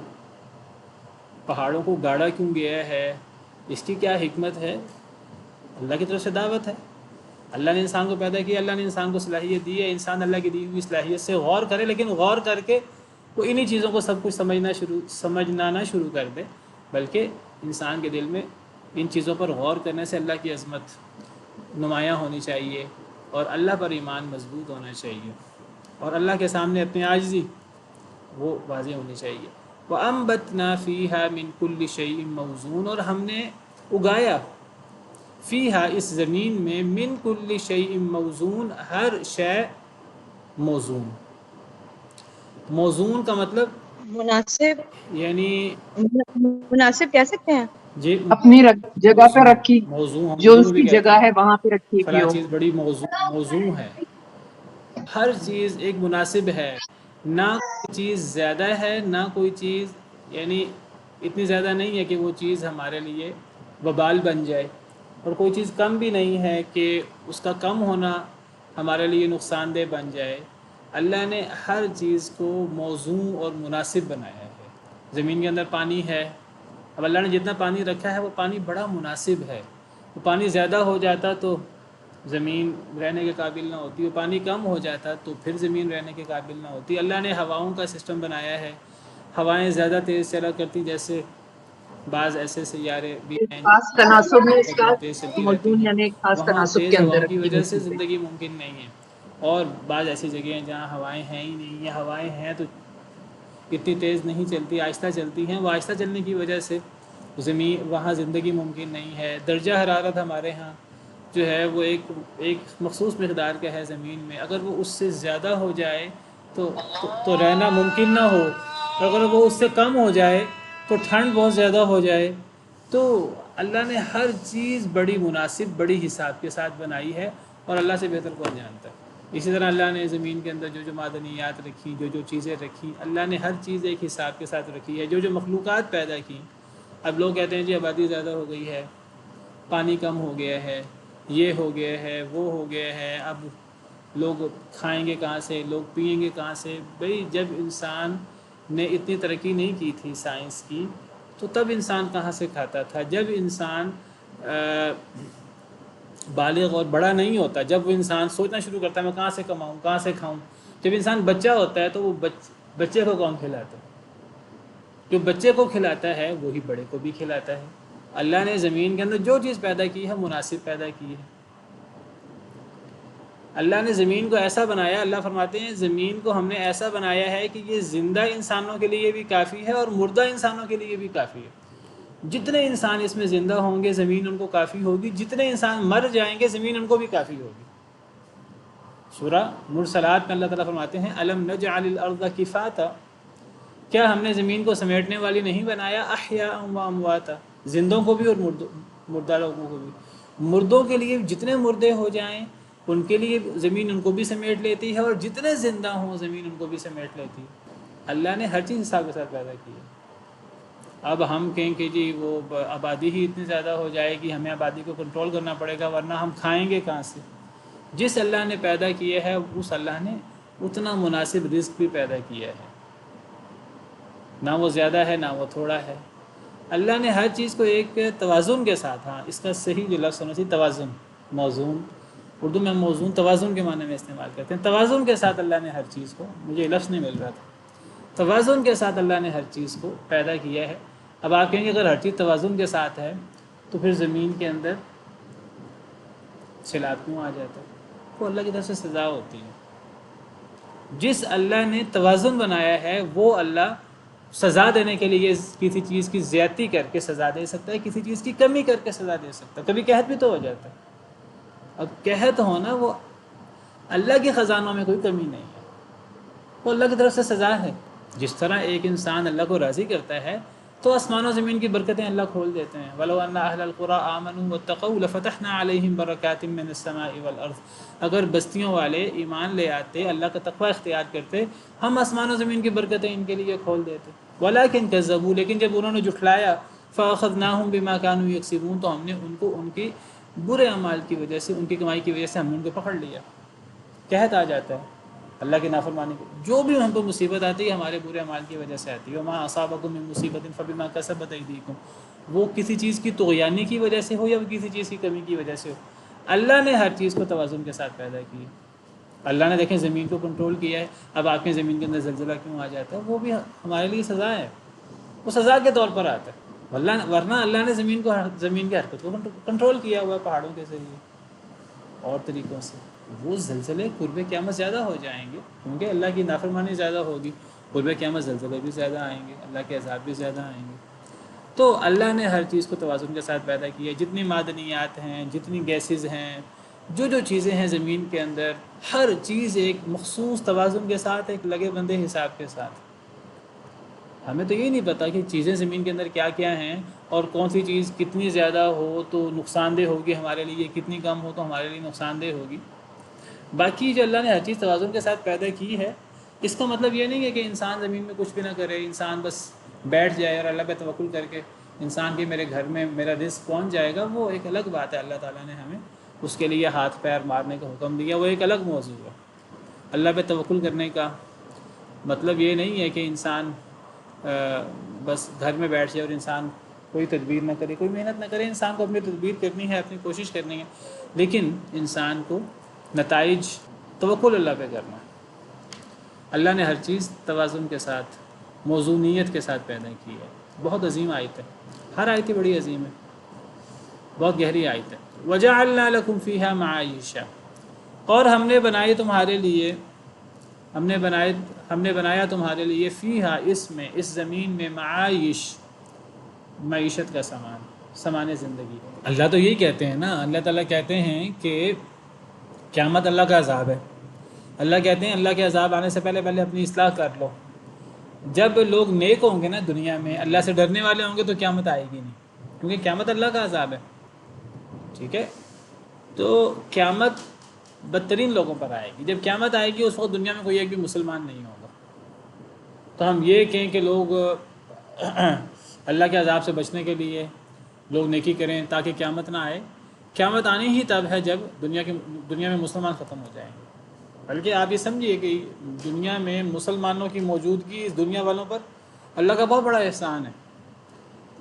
پہاڑوں کو گاڑا کیوں گیا ہے, اس کی کیا حکمت ہے؟ اللہ کی طرف سے دعوت ہے. اللہ نے انسان کو پیدا کیا, اللہ نے انسان کو صلاحیت دی ہے, انسان اللہ کی دی ہوئی صلاحیت سے غور کرے, لیکن غور کر کے وہ انہی چیزوں کو سب کچھ سمجھنا نہ شروع کر دے, بلکہ انسان کے دل میں ان چیزوں پر غور کرنے سے اللہ کی عظمت نمایاں ہونی چاہیے اور اللہ پر ایمان مضبوط ہونا چاہیے اور اللہ کے سامنے اپنی عاجزی وہ واضح ہونی چاہیے. وَأَنبَتْنَا فِيهَا مِن كُلِّ شَيْءٍ مَوْزُونٍ, اور ہم نے اگایا فیہا اس زمین میں من کل شیء موزون, ہر شے موزون. موزون کا مطلب مناسب, یعنی مناسب کہہ سکتے ہیں, جی اپنی جگہ پہ رکھی, جو اس موزون بھی کی کہتے جگہ ہیں, ہے وہاں پہ رکھی گئی فلاں ہو. چیز بڑی موزون ہے. ہر چیز ایک مناسب ہے, نہ کوئی چیز زیادہ ہے نہ کوئی چیز یعنی اتنی زیادہ نہیں ہے کہ وہ چیز ہمارے لیے وبال بن جائے، اور کوئی چیز کم بھی نہیں ہے کہ اس کا کم ہونا ہمارے لیے نقصان دہ بن جائے۔ اللہ نے ہر چیز کو موزوں اور مناسب بنایا ہے۔ زمین کے اندر پانی ہے، اب اللہ نے جتنا پانی رکھا ہے وہ پانی بڑا مناسب ہے۔ وہ پانی زیادہ ہو جاتا تو زمین رہنے کے قابل نہ ہوتی، وہ پانی کم ہو جاتا تو پھر زمین رہنے کے قابل نہ ہوتی۔ اللہ نے ہواؤں کا سسٹم بنایا ہے، ہوائیں زیادہ تیز چلا کرتی، جیسے بعض ایسے سیارے بھی ایک ہیں خاص تناسب میں اس کا جہاں تیز چلتی رہتی موضوع ہیں، یعنی ایک خاص وہاں تناسب کے تیز اندر ہواؤں کی رکھی وجہ ہوئی سے چیزیں۔ زندگی ممکن نہیں ہے۔ اور بعض ایسی جگہیں ہیں جہاں ہوائیں ہیں ہی نہیں، یا ہوائیں ہیں تو اتنی تیز نہیں چلتی، آہستہ چلتی ہیں، وہ آہستہ چلنے کی وجہ سے زمین وہاں زندگی ممکن نہیں ہے۔ درجہ حرارت ہمارے ہاں جو ہے وہ ایک مخصوص مقدار کا ہے زمین میں، اگر وہ اس سے زیادہ ہو جائے تو رہنا ممکن نہ ہو، اور اگر وہ اس سے کم ہو جائے تو ٹھنڈ بہت زیادہ ہو جائے۔ تو اللہ نے ہر چیز بڑی مناسب، بڑی حساب کے ساتھ بنائی ہے، اور اللہ سے بہتر کون جانتا ہے۔ اسی طرح اللہ نے زمین کے اندر جو معدنیات رکھی، جو چیزیں رکھی، اللہ نے ہر چیز ایک حساب کے ساتھ رکھی ہے۔ جو مخلوقات پیدا کی، اب لوگ کہتے ہیں جی آبادی زیادہ ہو گئی ہے، پانی کم ہو گیا ہے، یہ ہو گیا ہے، وہ ہو گیا ہے، اب لوگ کھائیں گے کہاں سے، لوگ پئیں گے کہاں سے؟ بھئی جب انسان نے اتنی ترقی نہیں کی تھی سائنس کی، تو تب انسان کہاں سے کھاتا تھا؟ جب انسان بالغ اور بڑا نہیں ہوتا، جب وہ انسان سوچنا شروع کرتا ہے میں کہاں سے کماؤں، کہاں سے کھاؤں، جب انسان بچہ ہوتا ہے تو وہ بچے کو کون کھلاتا ہے؟ جو بچے کو کھلاتا ہے وہی بڑے کو بھی کھلاتا ہے۔ اللہ نے زمین کے اندر جو چیز پیدا کی ہے مناسب پیدا کی ہے۔ اللہ نے زمین کو ایسا بنایا، اللہ فرماتے ہیں زمین کو ہم نے ایسا بنایا ہے کہ یہ زندہ انسانوں کے لیے بھی کافی ہے اور مردہ انسانوں کے لیے بھی کافی ہے۔ جتنے انسان اس میں زندہ ہوں گے زمین ان کو کافی ہوگی، جتنے انسان مر جائیں گے زمین ان کو بھی کافی ہوگی۔ سورہ مرسلات میں اللہ تعالیٰ فرماتے ہیں الم نجعل الارض کفاتا، کیا ہم نے زمین کو سمیٹنے والی نہیں بنایا، احیاء و امواتا، زندوں کو بھی اور مردہ لوگوں کو بھی۔ مردوں کے لیے جتنے مردے ہو جائیں ان کے لیے زمین ان کو بھی سمیٹ لیتی ہے، اور جتنے زندہ ہوں زمین ان کو بھی سمیٹ لیتی ہے۔ اللہ نے ہر چیز حساب کے ساتھ پیدا کی ہے۔ اب ہم کہیں کہ جی وہ آبادی ہی اتنی زیادہ ہو جائے گی، ہمیں آبادی کو کنٹرول کرنا پڑے گا ورنہ ہم کھائیں گے کہاں سے؟ جس اللہ نے پیدا کیا ہے اس اللہ نے اتنا مناسب رزق بھی پیدا کیا ہے، نہ وہ زیادہ ہے نہ وہ تھوڑا ہے۔ اللہ نے ہر چیز کو ایک توازن کے ساتھ، ہاں اس کا صحیح جو لفظ ہونا چاہیے توازن، موزون، اردو میں موزون توازن کے معنی میں استعمال کرتے ہیں۔ توازن کے ساتھ اللہ نے ہر چیز کو، مجھے لفظ نہیں مل رہا تھا، توازن کے ساتھ اللہ نے ہر چیز کو پیدا کیا ہے۔ اب آپ کہیں گے اگر ہر چیز توازن کے ساتھ ہے تو پھر زمین کے اندر سیلاب کیوں آ جاتا ہے؟ وہ اللہ کی طرف سے سزا ہوتی ہے۔ جس اللہ نے توازن بنایا ہے وہ اللہ سزا دینے کے لیے کسی چیز کی زیادتی کر کے سزا دے سکتا ہے، کسی چیز کی کمی کر کے سزا دے سکتا ہے۔ کبھی قحط بھی تو ہو جاتا ہے، اب قحط ہونا وہ اللہ کے خزانوں میں کوئی کمی نہیں ہے، وہ اللہ کی طرف سے سزا ہے۔ جس طرح ایک انسان اللہ کو راضی کرتا ہے تو آسمان و زمین کی برکتیں اللہ کھول دیتے ہیں۔ وَلَوْ أَنَّ أَهْلَ الْقُرَىٰ آمَنُوا وَاتَّقَوْا لَفَتَحْنَا عَلَيْهِمْ بَرَكَاتٍ مِّنَ السَّمَاءِ وَالْأَرْضِ، اگر بستیوں والے ایمان لے آتے، اللہ کا تقوی اختیار کرتے، ہم آسمان و زمین کی برکتیں ان کے لیے کھول دیتے۔ وَلَٰكِن كَذَّبُوا، لیکن جب انہوں نے جھٹلایا، فَأَخَذْنَاهُمْ بِمَا كَانُوا يَكْسِبُونَ، تو ہم نے ان کو ان کی برے اعمال کی وجہ سے، ان کی کمائی کی وجہ سے ہم نے ان کو پکڑ لیا۔ قحط آ جاتا ہے اللہ کی نافرمانی کو، جو بھی ہم کو مصیبت آتی ہے ہمارے برے اعمال کی وجہ سے آتی ہے۔ وَمَا أَصَابَكُم مِّن مُّصِيبَةٍ فَبِمَا كَسَبَتْ أَيْدِيكُمْ، وہ کسی چیز کی طغیانی کی وجہ سے ہو یا کسی چیز کی کمی کی وجہ سے ہو، اللہ نے ہر چیز کو توازن کے ساتھ پیدا کی ہے۔ اللہ نے دیکھیں زمین کو کنٹرول کیا ہے۔ اب آپ کے زمین کے اندر زلزلہ کیوں آ جاتا ہے؟ وہ بھی ہمارے لیے سزا ہے، وہ سزا کے طور پر آتا ہے، ورنہ اللہ نے زمین کی حرکت کو کنٹرول کیا ہوا ہے پہاڑوں کے ذریعے اور طریقوں سے۔ وہ زلزلے قرب قیامت زیادہ ہو جائیں گے کیونکہ اللہ کی نافرمانی زیادہ ہوگی، قرب قیامت زلزلے بھی زیادہ آئیں گے، اللہ کے عذاب بھی زیادہ آئیں گے۔ تو اللہ نے ہر چیز کو توازن کے ساتھ پیدا کیا ہے۔ جتنی معدنیات ہیں، جتنی گیسز ہیں، جو چیزیں ہیں زمین کے اندر، ہر چیز ایک مخصوص توازن کے ساتھ، ایک لگے بندے حساب کے ساتھ۔ ہمیں تو یہ نہیں پتہ کہ چیزیں زمین کے اندر کیا کیا ہیں اور کون سی چیز کتنی زیادہ ہو تو نقصان دہ ہوگی ہمارے لیے، کتنی کم ہو تو ہمارے لیے نقصان دہ ہوگی۔ باقی جو اللہ نے ہر چیز توازن کے ساتھ پیدا کی ہے، اس کا مطلب یہ نہیں ہے کہ انسان زمین میں کچھ بھی نہ کرے، انسان بس بیٹھ جائے اور اللہ پہ توکل کر کے انسان کے میرے گھر میں میرا رزق پہنچ جائے گا، وہ ایک الگ بات ہے۔ اللہ تعالیٰ نے ہمیں اس کے لیے ہاتھ پیر مارنے کا حکم دیا، وہ ایک الگ موضوع ہے۔ اللہ پہ توکل کرنے کا مطلب یہ نہیں ہے کہ انسان بس گھر میں بیٹھ جائے اور انسان کوئی تدبیر نہ کرے، کوئی محنت نہ کرے۔ انسان کو اپنی تدبیر کرنی ہے، اپنی کوشش کرنی ہے، لیکن انسان کو نتائج توکل اللہ پہ کرنا ہے۔ اللہ نے ہر چیز توازن کے ساتھ، موزونیت کے ساتھ پیدا کی ہے۔ بہت عظیم آیت ہے، ہر آیت ہی بڑی عظیم ہے، بہت گہری آیت ہے۔ وَجَعَلْنَا لَكُمْ فِيهَا مَعَایِشَ، اور ہم نے بنائی تمہارے لیے، ہم نے بنایا تمہارے لیے فیہا، اس میں، اس زمین میں، معایش، معیشت کا سامان زندگی۔ اللہ تو یہی کہتے ہیں نا، اللہ تعالیٰ کہتے ہیں کہ قیامت اللہ کا عذاب ہے۔ اللہ کہتے ہیں اللہ کے عذاب آنے سے پہلے اپنی اصلاح کر لو۔ جب لوگ نیک ہوں گے نا دنیا میں، اللہ سے ڈرنے والے ہوں گے، تو قیامت آئے گی نہیں، کیونکہ قیامت اللہ کا عذاب ہے، ٹھیک ہے؟ تو قیامت بدترین لوگوں پر آئے گی۔ جب قیامت آئے گی اس وقت دنیا میں کوئی ایک بھی مسلمان نہیں ہوگا۔ تو ہم یہ کہیں کہ لوگ اللہ کے عذاب سے بچنے کے لیے لوگ نیکی کریں تاکہ قیامت نہ آئے۔ قیامت آنی ہی تب ہے جب دنیا میں مسلمان ختم ہو جائیں گے۔ بلکہ آپ یہ سمجھیے کہ دنیا میں مسلمانوں کی موجودگی اس دنیا والوں پر اللہ کا بہت بڑا احسان ہے۔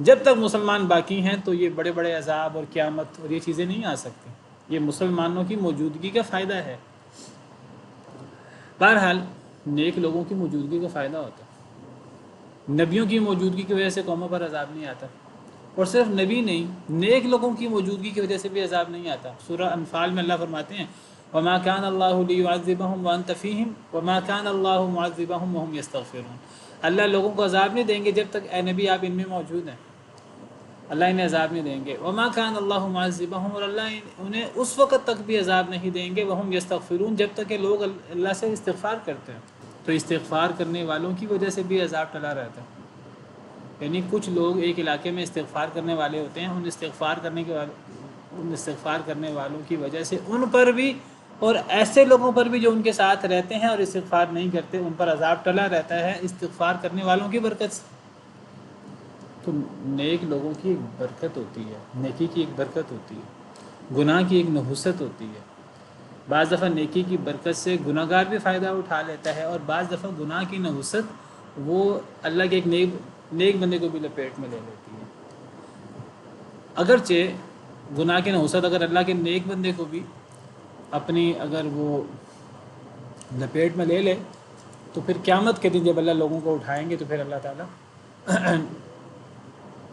جب تک مسلمان باقی ہیں تو یہ بڑے بڑے عذاب اور قیامت اور یہ چیزیں نہیں آ سکتی۔ یہ مسلمانوں کی موجودگی کا فائدہ ہے۔ بہرحال نیک لوگوں کی موجودگی کا فائدہ ہوتا ہے۔ نبیوں کی موجودگی کی وجہ سے قوموں پر عذاب نہیں آتا، اور صرف نبی نہیں، نیک لوگوں کی موجودگی کی وجہ سے بھی عذاب نہیں آتا۔ سورہ انفال میں اللہ فرماتے ہیں وَمَا كَانَ اللَّهُ لِيُعَذِّبَهُمْ وَأَنْتَ فِيهِمْ وَمَا كَانَ اللَّهُ مُعَذِّبَهُمْ وَهُمْ يَسْتَغْفِرُونَ۔ اللہ لوگوں کو عذاب نہیں دیں گے جب تک اے نبی آپ ان میں موجود ہیں، اللہ انہیں عذاب نہیں دیں گے۔ وَمَا كَانَ اللَّهُ مُعَذِّبَهُمْ، اور اللہ انہیں اس وقت تک بھی عذاب نہیں دیں گے، وَهُمْ يَسْتَغْفِرُونَ، جب تک کہ لوگ اللہ سے استغفار کرتے ہیں۔ تو استغفار کرنے والوں کی وجہ سے بھی عذاب ٹلا رہتا ہے۔ یعنی کچھ لوگ ایک علاقے میں استغفار کرنے والے ہوتے ہیں، ان استغفار کرنے والوں کی وجہ سے ان پر بھی اور ایسے لوگوں پر بھی جو ان کے ساتھ رہتے ہیں اور استغفار نہیں کرتے، ان پر عذاب ٹلا رہتا ہے استغفار کرنے والوں کی برکت سے۔ تو نیک لوگوں کی ایک برکت ہوتی ہے، نیکی کی ایک برکت ہوتی ہے، گناہ کی ایک نحوست ہوتی ہے۔ بعض دفعہ نیکی کی برکت سے گناہ گار بھی فائدہ اٹھا لیتا ہے، اور بعض دفعہ گناہ کی نحوست وہ اللہ کے ایک نیک بندے کو بھی لپیٹ میں لے لیتی ہے۔ اگرچہ گناہ کی نحوست اگر اللہ کے نیک بندے کو بھی اپنی اگر وہ لپیٹ میں لے لے تو پھر قیامت کے دن جب اللہ لوگوں کو اٹھائیں گے تو پھر اللہ تعالیٰ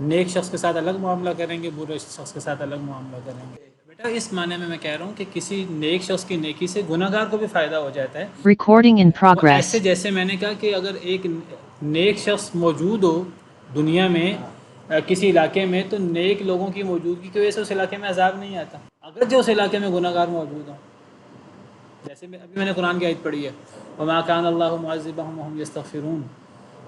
نیک شخص کے ساتھ الگ معاملہ کریں گے، برے شخص کے ساتھ الگ معاملہ کریں گے۔ بیٹا اس معنی میں کہہ رہا ہوں کہ کسی نیک شخص کی نیکی سے گناہ گار کو بھی فائدہ ہو جاتا ہے۔ Recording in progress. ایسے جیسے میں نے کہا کہ اگر ایک نیک شخص موجود ہو دنیا میں کسی علاقے میں، تو نیک لوگوں کی موجودگی کی وجہ سے اس علاقے میں عذاب نہیں آتا، اگر جو اس علاقے میں گناہ گار موجود ہوں۔ جیسے ابھی میں نے قرآن کی آیت پڑھی ہے وَمَا كَانَ اللَّهُ مُعَذِّبَهُمْ وَهُمْ يَسْتَغْفِرُونَ،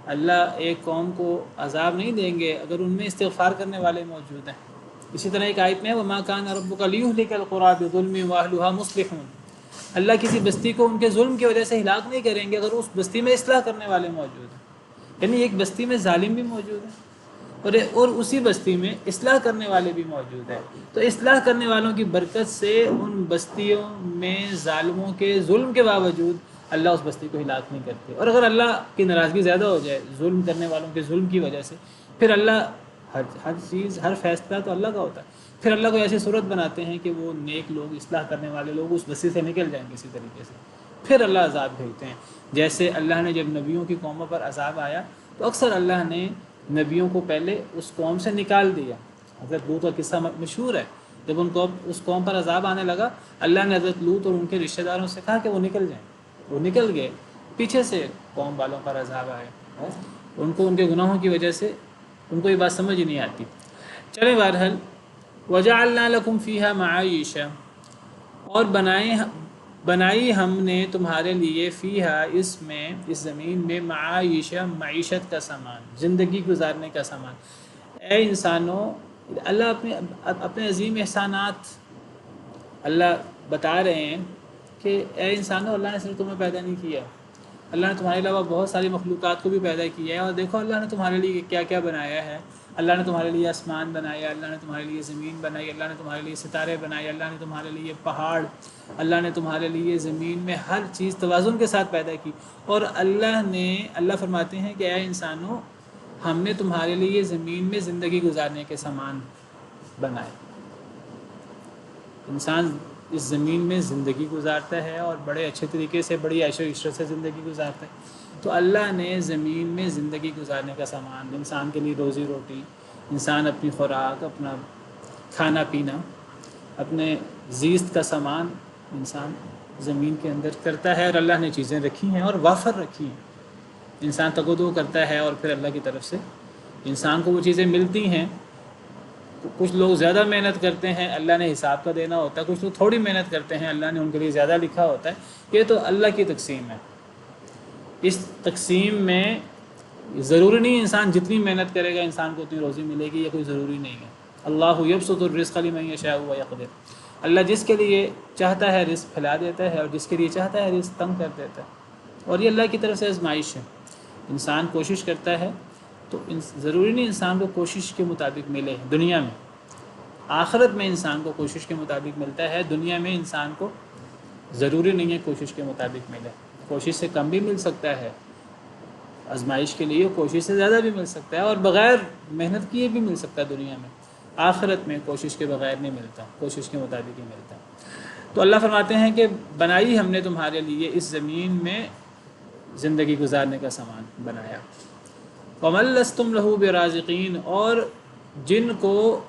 اللہ ایک قوم کو عذاب نہیں دیں گے اگر ان میں استغفار کرنے والے موجود ہیں۔ اسی طرح ایک آیت میں وَمَا كَانَ رَبُّكَ لِيُهْلِكَ الْقُرَىٰ بِظُلْمٍ وَأَهْلُهَا مُصْلِحُونَ، اللہ کسی بستی کو ان کے ظلم کی وجہ سے ہلاک نہیں کریں گے اگر اس بستی میں اصلاح کرنے والے موجود ہیں۔ یعنی ایک بستی میں ظالم بھی موجود ہیں اور اسی بستی میں اصلاح کرنے والے بھی موجود ہیں، تو اصلاح کرنے والوں کی برکت سے ان بستیوں میں ظالموں کے ظلم کے باوجود اللہ اس بستی کو ہلاک نہیں کرتے۔ اور اگر اللہ کی ناراضگی زیادہ ہو جائے ظلم کرنے والوں کے ظلم کی وجہ سے، پھر اللہ ہر چیز، ہر فیصلہ تو اللہ کا ہوتا ہے، پھر اللہ کو ایسی صورت بناتے ہیں کہ وہ نیک لوگ، اصلاح کرنے والے لوگ اس بستی سے نکل جائیں کسی طریقے سے، پھر اللہ عذاب بھیجتے ہیں۔ جیسے اللہ نے جب نبیوں کی قوموں پر عذاب آیا تو اکثر اللہ نے نبیوں کو پہلے اس قوم سے نکال دیا۔ حضرت لوط کا قصہ مشہور ہے، جب ان کو اس قوم پر عذاب آنے لگا، اللہ نے حضرت لوط اور ان کے رشتہ داروں سے کہا کہ وہ نکل جائیں، وہ نکل گئے، پیچھے سے قوم والوں پر عذاب آئے، ان کو ان کے گناہوں کی وجہ سے ان کو یہ بات سمجھ ہی نہیں آتی۔ چلیں بہرحال وَجَعَلْنَا لَكُمْ فِيهَا مَعَایِشَ، اور بنائی ہم نے تمہارے لیے فیہا، اس میں، اس زمین میں، معایش، معیشت کا سامان، زندگی گزارنے کا سامان۔ اے انسانوں، اللہ اپنے عظیم احسانات اللہ بتا رہے ہیں کہ اے انسانوں، اللہ نے صرف تمہیں پیدا نہیں کیا، اللہ نے تمہارے علاوہ بہت ساری مخلوقات کو بھی پیدا کیا ہے، اور دیکھو اللہ نے تمہارے لیے کیا کیا بنایا ہے۔ اللہ نے تمہارے لیے آسمان بنایا، اللہ نے تمہارے لیے زمین بنائی، اللہ نے تمہارے لیے ستارے بنائے، اللہ نے تمہارے لیے پہاڑ، اللہ نے تمہارے لیے زمین میں ہر چیز توازن کے ساتھ پیدا کی۔ اور اللہ فرماتے ہیں کہ اے انسانوں، ہم نے تمہارے لیے زمین میں زندگی گزارنے کے سامان بنائے۔ انسان اس زمین میں زندگی گزارتا ہے اور بڑے اچھے طریقے سے، بڑی عیش و عشرت سے زندگی گزارتا ہے۔ تو اللہ نے زمین میں زندگی گزارنے کا سامان، انسان کے لیے روزی روٹی، انسان اپنی خوراک، اپنا کھانا پینا، اپنے زیست کا سامان انسان زمین کے اندر کرتا ہے، اور اللہ نے چیزیں رکھی ہیں اور وافر رکھی ہیں۔ انسان تقدو کرتا ہے اور پھر اللہ کی طرف سے انسان کو وہ چیزیں ملتی ہیں۔ کچھ لوگ زیادہ محنت کرتے ہیں، اللہ نے حساب کا دینا ہوتا ہے، کچھ لوگ تھوڑی محنت کرتے ہیں، اللہ نے ان کے لیے زیادہ لکھا ہوتا ہے۔ یہ تو اللہ کی تقسیم ہے۔ اس تقسیم میں ضروری نہیں انسان جتنی محنت کرے گا انسان کو اتنی روزی ملے گی، یہ کوئی ضروری نہیں ہے۔ اللہ یبسط الرزق لمن یشاء ویقدر، اللہ جس کے لیے چاہتا ہے رزق پھیلا دیتا ہے، اور جس کے لیے چاہتا ہے رزق تنگ کر دیتا ہے، اور یہ اللہ کی طرف سے آزمائش ہے۔ انسان کوشش کرتا ہے تو ضروری نہیں انسان کو کوشش کے مطابق ملے دنیا میں، آخرت میں انسان کو کوشش کے مطابق ملتا ہے، دنیا میں انسان کو ضروری نہیں ہے کوشش کے مطابق ملے۔ کوشش سے کم بھی مل سکتا ہے آزمائش کے لیے، کوشش سے زیادہ بھی مل سکتا ہے، اور بغیر محنت کیے بھی مل سکتا ہے دنیا میں۔ آخرت میں کوشش کے بغیر نہیں ملتا، کوشش کے مطابق ہی ملتا۔ تو اللہ فرماتے ہیں کہ بنائی ہم نے تمہارے لیے اس زمین میں زندگی گزارنے کا سامان بنایا۔ وَمَن لَّسْتُمْ لَهُ بِرَازِقِينَ، اور جن کو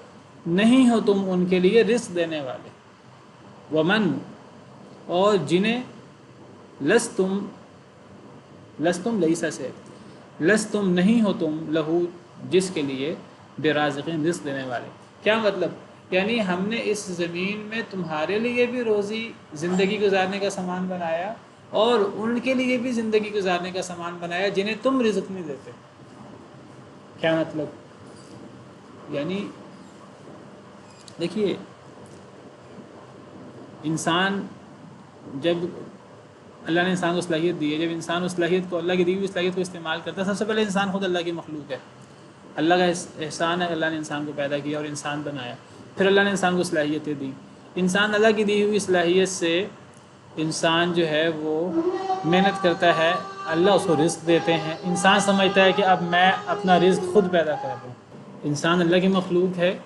نہیں ہو تم ان کے لیے رزق دینے والے۔ ومن، اور جنہیں لستم لیسا سے، لستم نہیں ہو تم لہو جس کے لیے برازقین رزق دینے والے۔ کیا مطلب؟ یعنی ہم نے اس زمین میں تمہارے لیے بھی روزی زندگی گزارنے کا سامان بنایا، اور ان کے لیے بھی زندگی گزارنے کا سامان بنایا جنہیں تم رزق نہیں دیتے۔ کیا مطلب؟ یعنی دیکھیے، انسان جب اللہ نے انسان کو صلاحیت دی ہے، جب انسان اس صلاحیت کو، اللہ کی دی ہوئی صلاحیت کو استعمال کرتا ہے، سب سے پہلے انسان خود اللہ کی مخلوق ہے، اللہ کا احسان ہے، اللہ نے انسان کو پیدا کیا اور انسان بنایا، پھر اللہ نے انسان کو صلاحیتیں دی۔ انسان اللہ کی دی ہوئی صلاحیت سے انسان جو ہے وہ محنت کرتا ہے، اللہ اس کو رزق دیتے ہیں، انسان سمجھتا ہے کہ اب میں اپنا رزق خود پیدا کر رہا ہوں۔ انسان اللہ کی مخلوق ہے،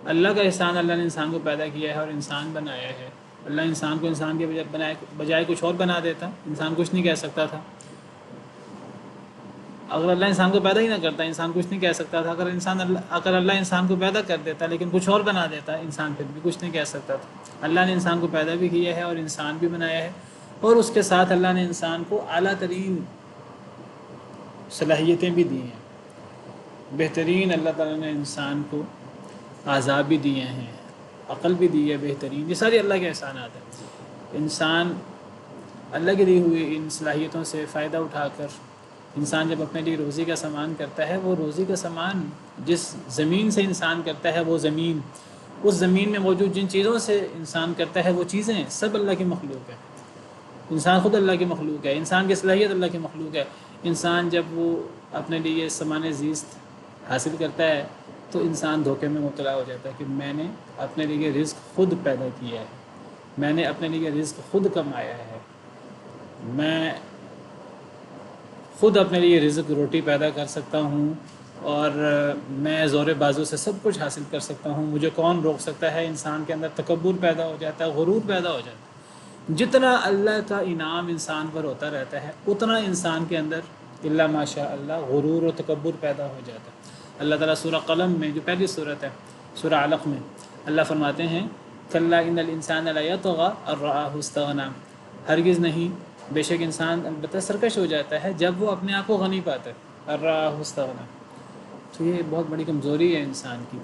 اللہ کا احسان، اللہ نے انسان کو پیدا کیا ہے اور انسان بنایا ہے۔ اللہ انسان کو انسان کے بجائے کچھ اور بنا دیتا، انسان کچھ نہیں کہہ سکتا تھا۔ اگر اللہ انسان کو پیدا ہی نہ کرتا، انسان کچھ نہیں کہہ سکتا تھا۔ اگر اللہ انسان کو پیدا کر دیتا لیکن کچھ اور بنا دیتا، انسان پھر بھی کچھ نہیں کہہ سکتا تھا۔ اللہ نے انسان کو پیدا بھی کیا ہے اور انسان بھی بنایا ہے، اور اس کے ساتھ اللہ نے انسان کو اعلیٰ ترین صلاحیتیں بھی دی ہیں۔ بہترین اللہ تعالیٰ نے انسان کو اعضاء بھی دیے ہیں، عقل بھی دی ہے بہترین، یہ ساری اللہ کے احسانات ہیں۔ انسان اللہ کی دی ہوئی ان صلاحیتوں سے فائدہ اٹھا کر انسان جب اپنے لیے روزی کا سامان کرتا ہے، وہ روزی کا سامان جس زمین سے انسان کرتا ہے، وہ زمین، اس زمین میں موجود جن چیزوں سے انسان کرتا ہے وہ چیزیں سب اللہ کی مخلوق ہے۔ انسان خود اللہ کی مخلوق ہے، انسان کی صلاحیت اللہ کی مخلوق ہے۔ انسان جب وہ اپنے لیے سامان زیست حاصل کرتا ہے تو انسان دھوکے میں مبتلا ہو جاتا ہے کہ میں نے اپنے لیے رزق خود پیدا کیا ہے، میں نے اپنے لیے رزق خود کمایا ہے، میں خود اپنے لیے رزق روٹی پیدا کر سکتا ہوں، اور میں زور بازو سے سب کچھ حاصل کر سکتا ہوں، مجھے کون روک سکتا ہے۔ انسان کے اندر تکبر پیدا ہو جاتا ہے، غرور پیدا ہو جاتا ہے۔ جتنا اللہ کا انعام انسان پر ہوتا رہتا ہے اتنا انسان کے اندر الا ماشاء اللہ غرور و تکبر پیدا ہو جاتا ہے۔ اللہ تعالیٰ سورہ قلم میں، جو پہلی صورت ہے سورہ علق میں، اللہ فرماتے ہیں کلا ان الانسان لیطغی ان رآہ استغنی، ہرگز نہیں، بے شک انسان البتہ سرکش ہو جاتا ہے جب وہ اپنے آپ کو غنی پاتا ہے، ان رآہ استغنی۔ تو یہ بہت بڑی کمزوری ہے انسان کی۔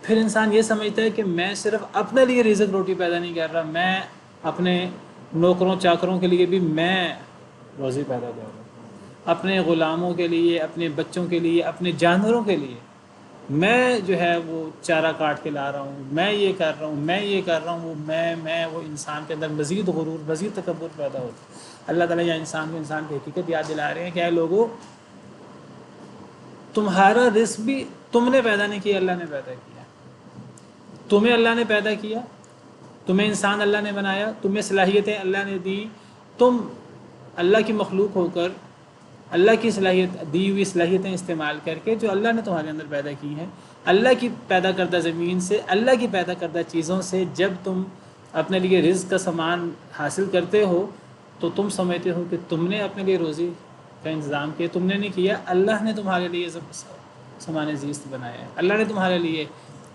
پھر انسان یہ سمجھتا ہے کہ میں صرف اپنے لیے رزق روٹی پیدا نہیں کر رہا، میں اپنے نوکروں چاکروں کے لیے بھی میں روزی پیدا کر رہا ہوں، اپنے غلاموں کے لیے، اپنے بچوں کے لیے، اپنے جانوروں کے لیے میں جو ہے وہ چارہ کاٹ کے لا رہا ہوں، میں یہ کر رہا ہوں، میں یہ کر رہا ہوں، وہ میں وہ انسان کے اندر مزید غرور، مزید تکبر پیدا ہوتا ہے۔ اللہ تعالیٰ یا انسان کو انسان کی حقیقت یاد دلا رہے ہیں کہ اے لوگوں، تمہارا رزق بھی تم نے پیدا نہیں کیا، اللہ نے پیدا کیا۔ تمہیں اللہ نے پیدا کیا، تمہیں انسان اللہ نے بنایا، تمہیں صلاحیتیں اللہ نے دی، تم اللہ کی مخلوق ہو کر اللہ کی صلاحیت دی ہوئی صلاحیتیں استعمال کر کے جو اللہ نے تمہارے اندر پیدا کی ہیں، اللہ کی پیدا کردہ زمین سے، اللہ کی پیدا کردہ چیزوں سے جب تم اپنے لیے رزق کا سامان حاصل کرتے ہو تو تم سمجھتے ہو کہ تم نے اپنے لیے روزی کا انتظام کیا، تم نے نہیں کیا، اللہ نے تمہارے لیے سامان زیست بنایا ہے، اللہ نے تمہارے لیے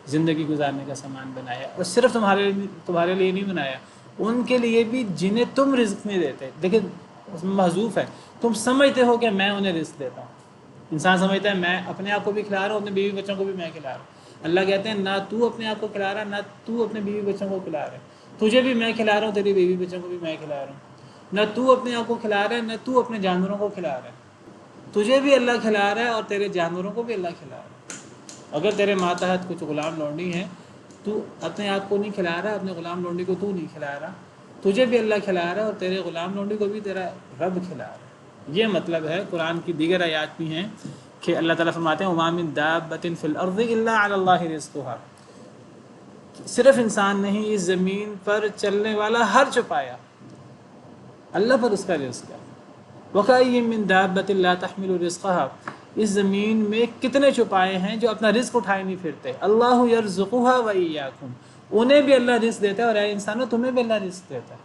زندگی گزارنے کا سامان بنایا، اور صرف تمہارے لیے نہیں بنایا، ان کے لیے بھی جنہیں تم رزق نہیں دیتے۔ لیکن اس میں محذوف ہے، تم سمجھتے ہو کہ میں انہیں رزق دیتا ہوں۔ انسان سمجھتا ہے میں اپنے آپ کو بھی کھلا رہا ہوں، اپنے بیوی بچوں کو بھی میں کھلا رہا ہوں۔ اللہ کہتے ہیں نہ تو اپنے آپ کو کھلا رہا، نہ تو اپنے بیوی بچوں کو کھلا رہا ہے، تجھے بھی میں کھلا رہا ہوں، تیری بیوی بچوں کو بھی میں کھلا رہا ہوں۔ نہ تو اپنے آپ کو کھلا رہا ہے، نہ تو اپنے جانوروں کو کھلا رہا ہے، تجھے بھی اللہ کھلا رہا ہے اور تیرے جانوروں کو بھی اللہ کھلا رہا ہے۔ اگر تیرے ماتحت کچھ غلام لونڈی ہیں، تو اپنے آپ کو نہیں کھلا رہا، اپنے غلام لونڈی کو تو نہیں کھلا رہا، تجھے بھی اللہ کھلا رہا ہے اور تیرے غلام لونڈی کو بھی تیرا رب کھلا رہا ہے۔ یہ مطلب ہے۔ قرآن کی دیگر آیات بھی ہیں کہ اللہ تعالیٰ فرماتے ہیں وَمَا مِن دَابَّةٍ فِي الْأَرْضِ إِلَّا عَلَى اللَّهِ رِزْقُهَا، صرف انسان نہیں، اس زمین پر چلنے والا ہر چوپایا اللہ پر اس کا رزق ہے۔ وَكَأَيٍّ مِّن دَابَّةٍ لَا تَحْمِلُ رِزْقَهَا، اس زمین میں کتنے چوپائے ہیں جو اپنا رزق اٹھائے نہیں پھرتے۔ اللہ يَرْزُقُهَا وَإِيَّاكُمْ، انہیں بھی اللہ رزق دیتا ہے اور اے انسانوں تمہیں بھی اللہ رزق دیتا ہے۔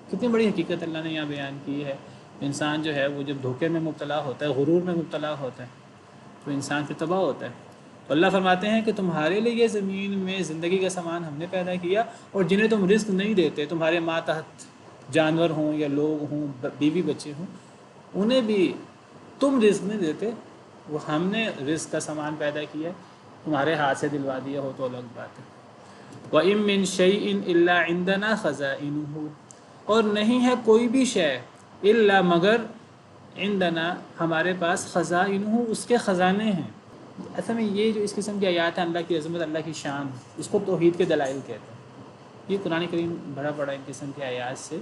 کتنی بڑی حقیقت اللہ نے یہاں بیان کی ہے۔ انسان جو ہے وہ جب دھوکے میں مبتلا ہوتا ہے، غرور میں مبتلا ہوتا ہے، تو انسان پھر تباہ ہوتا ہے۔ تو اللہ فرماتے ہیں کہ تمہارے لیے زمین میں زندگی کا سامان ہم نے پیدا کیا، اور جنہیں تم رزق نہیں دیتے، تمہارے ماتحت جانور ہوں یا لوگ ہوں، بیوی بچے ہوں، انہیں بھی تم رزق نہیں دیتے، وہ ہم نے رزق کا سامان پیدا کیا، تمہارے ہاتھ سے دلوا دیا ہو تو الگ بات ہے۔ وَإِن مِّن شَيْءٍ إِلَّا عِندَنَا خَزَائِنُهُ، اور نہیں ہے کوئی بھی شے الا مگر عندنا ہمارے پاس خزائنہ، اس کے خزانے ہیں۔ اصل میں یہ جو اس قسم کی آیات ہیں، اللہ کی عظمت، اللہ کی شان، اس کو توحید کے دلائل کہتے ہیں۔ یہ قرآن کریم بھرا پڑا ان قسم کی آیات سے،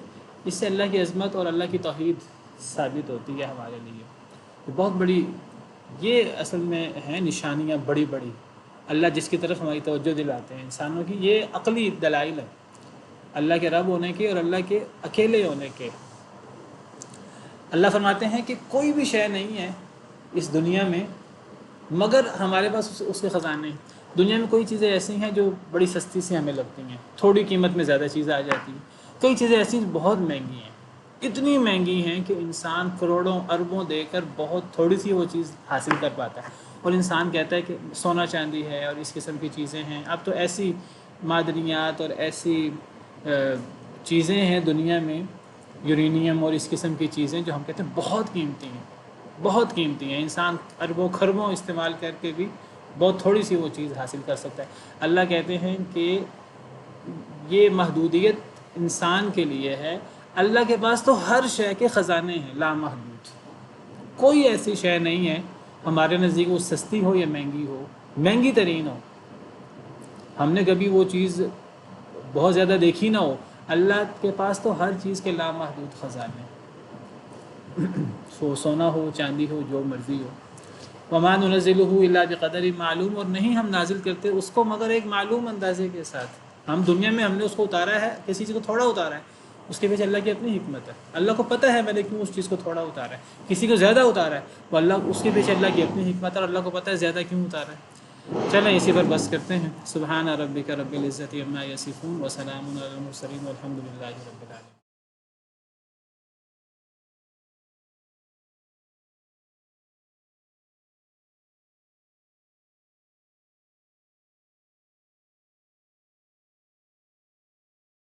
اس سے اللہ کی عظمت اور اللہ کی توحید ثابت ہوتی ہے ہمارے لیے۔ یہ بہت بڑی، یہ اصل میں ہیں نشانیاں بڑی بڑی، اللہ جس کی طرف ہماری توجہ دلاتے ہیں انسانوں کی، یہ عقلی دلائل ہیں اللہ کے رب ہونے کے اور اللہ کے اکیلے ہونے کے۔ اللہ فرماتے ہیں کہ کوئی بھی شے نہیں ہے اس دنیا میں مگر ہمارے پاس اس کے خزانے ہیں۔ دنیا میں کوئی چیزیں ایسی ہیں جو بڑی سستی سی ہمیں لگتی ہیں، تھوڑی قیمت میں زیادہ چیزیں آ جاتی ہیں۔ کئی چیزیں ایسی بہت مہنگی ہیں، اتنی مہنگی ہیں کہ انسان کروڑوں اربوں دے کر بہت تھوڑی سی وہ چیز حاصل کر پاتا ہے، اور انسان کہتا ہے کہ سونا چاندی ہے اور اس قسم کی چیزیں ہیں۔ اب تو ایسی معدنیات اور ایسی چیزیں ہیں دنیا میں، یورینیم اور اس قسم کی چیزیں جو ہم کہتے ہیں بہت قیمتی ہیں، بہت قیمتی ہیں، انسان اربوں خربوں استعمال کر کے بھی بہت تھوڑی سی وہ چیز حاصل کر سکتا ہے۔ اللہ کہتے ہیں کہ یہ محدودیت انسان کے لیے ہے، اللہ کے پاس تو ہر شے کے خزانے ہیں لامحدود، کوئی ایسی شے نہیں ہے ہمارے نزدیک وہ سستی ہو یا مہنگی ہو، مہنگی ترین ہو، ہم نے کبھی وہ چیز بہت زیادہ دیکھی نہ ہو۔ اللہ کے پاس تو ہر چیز کے لامحدود خزانے، سونا ہو چاندی ہو جو مرضی ہو۔ وَمَا نُنَزِّلُهُ إِلَّا بِقَدَرٍ معلوم، اور نہیں ہم نازل کرتے اس کو مگر ایک معلوم اندازے کے ساتھ۔ ہم دنیا میں ہم نے اس کو اتارا ہے، کسی چیز کو تھوڑا اتارا ہے، اس کے پیچھے اللہ کی اپنی حکمت ہے۔ اللہ کو پتہ ہے میں نے کیوں اس چیز کو تھوڑا اتارا ہے، کسی کو زیادہ اتارا ہے، وہ اللہ، اس کے پیچھے اللہ کی اپنی حکمت ہے، اور اللہ کو پتہ ہے زیادہ کیوں اتارا ہے۔ چلیں اسی پر بس کرتے ہیں۔ سبحان ربک رب العزت عما یصفون وسلام علی المرسلین والحمد للہ رب العالمین۔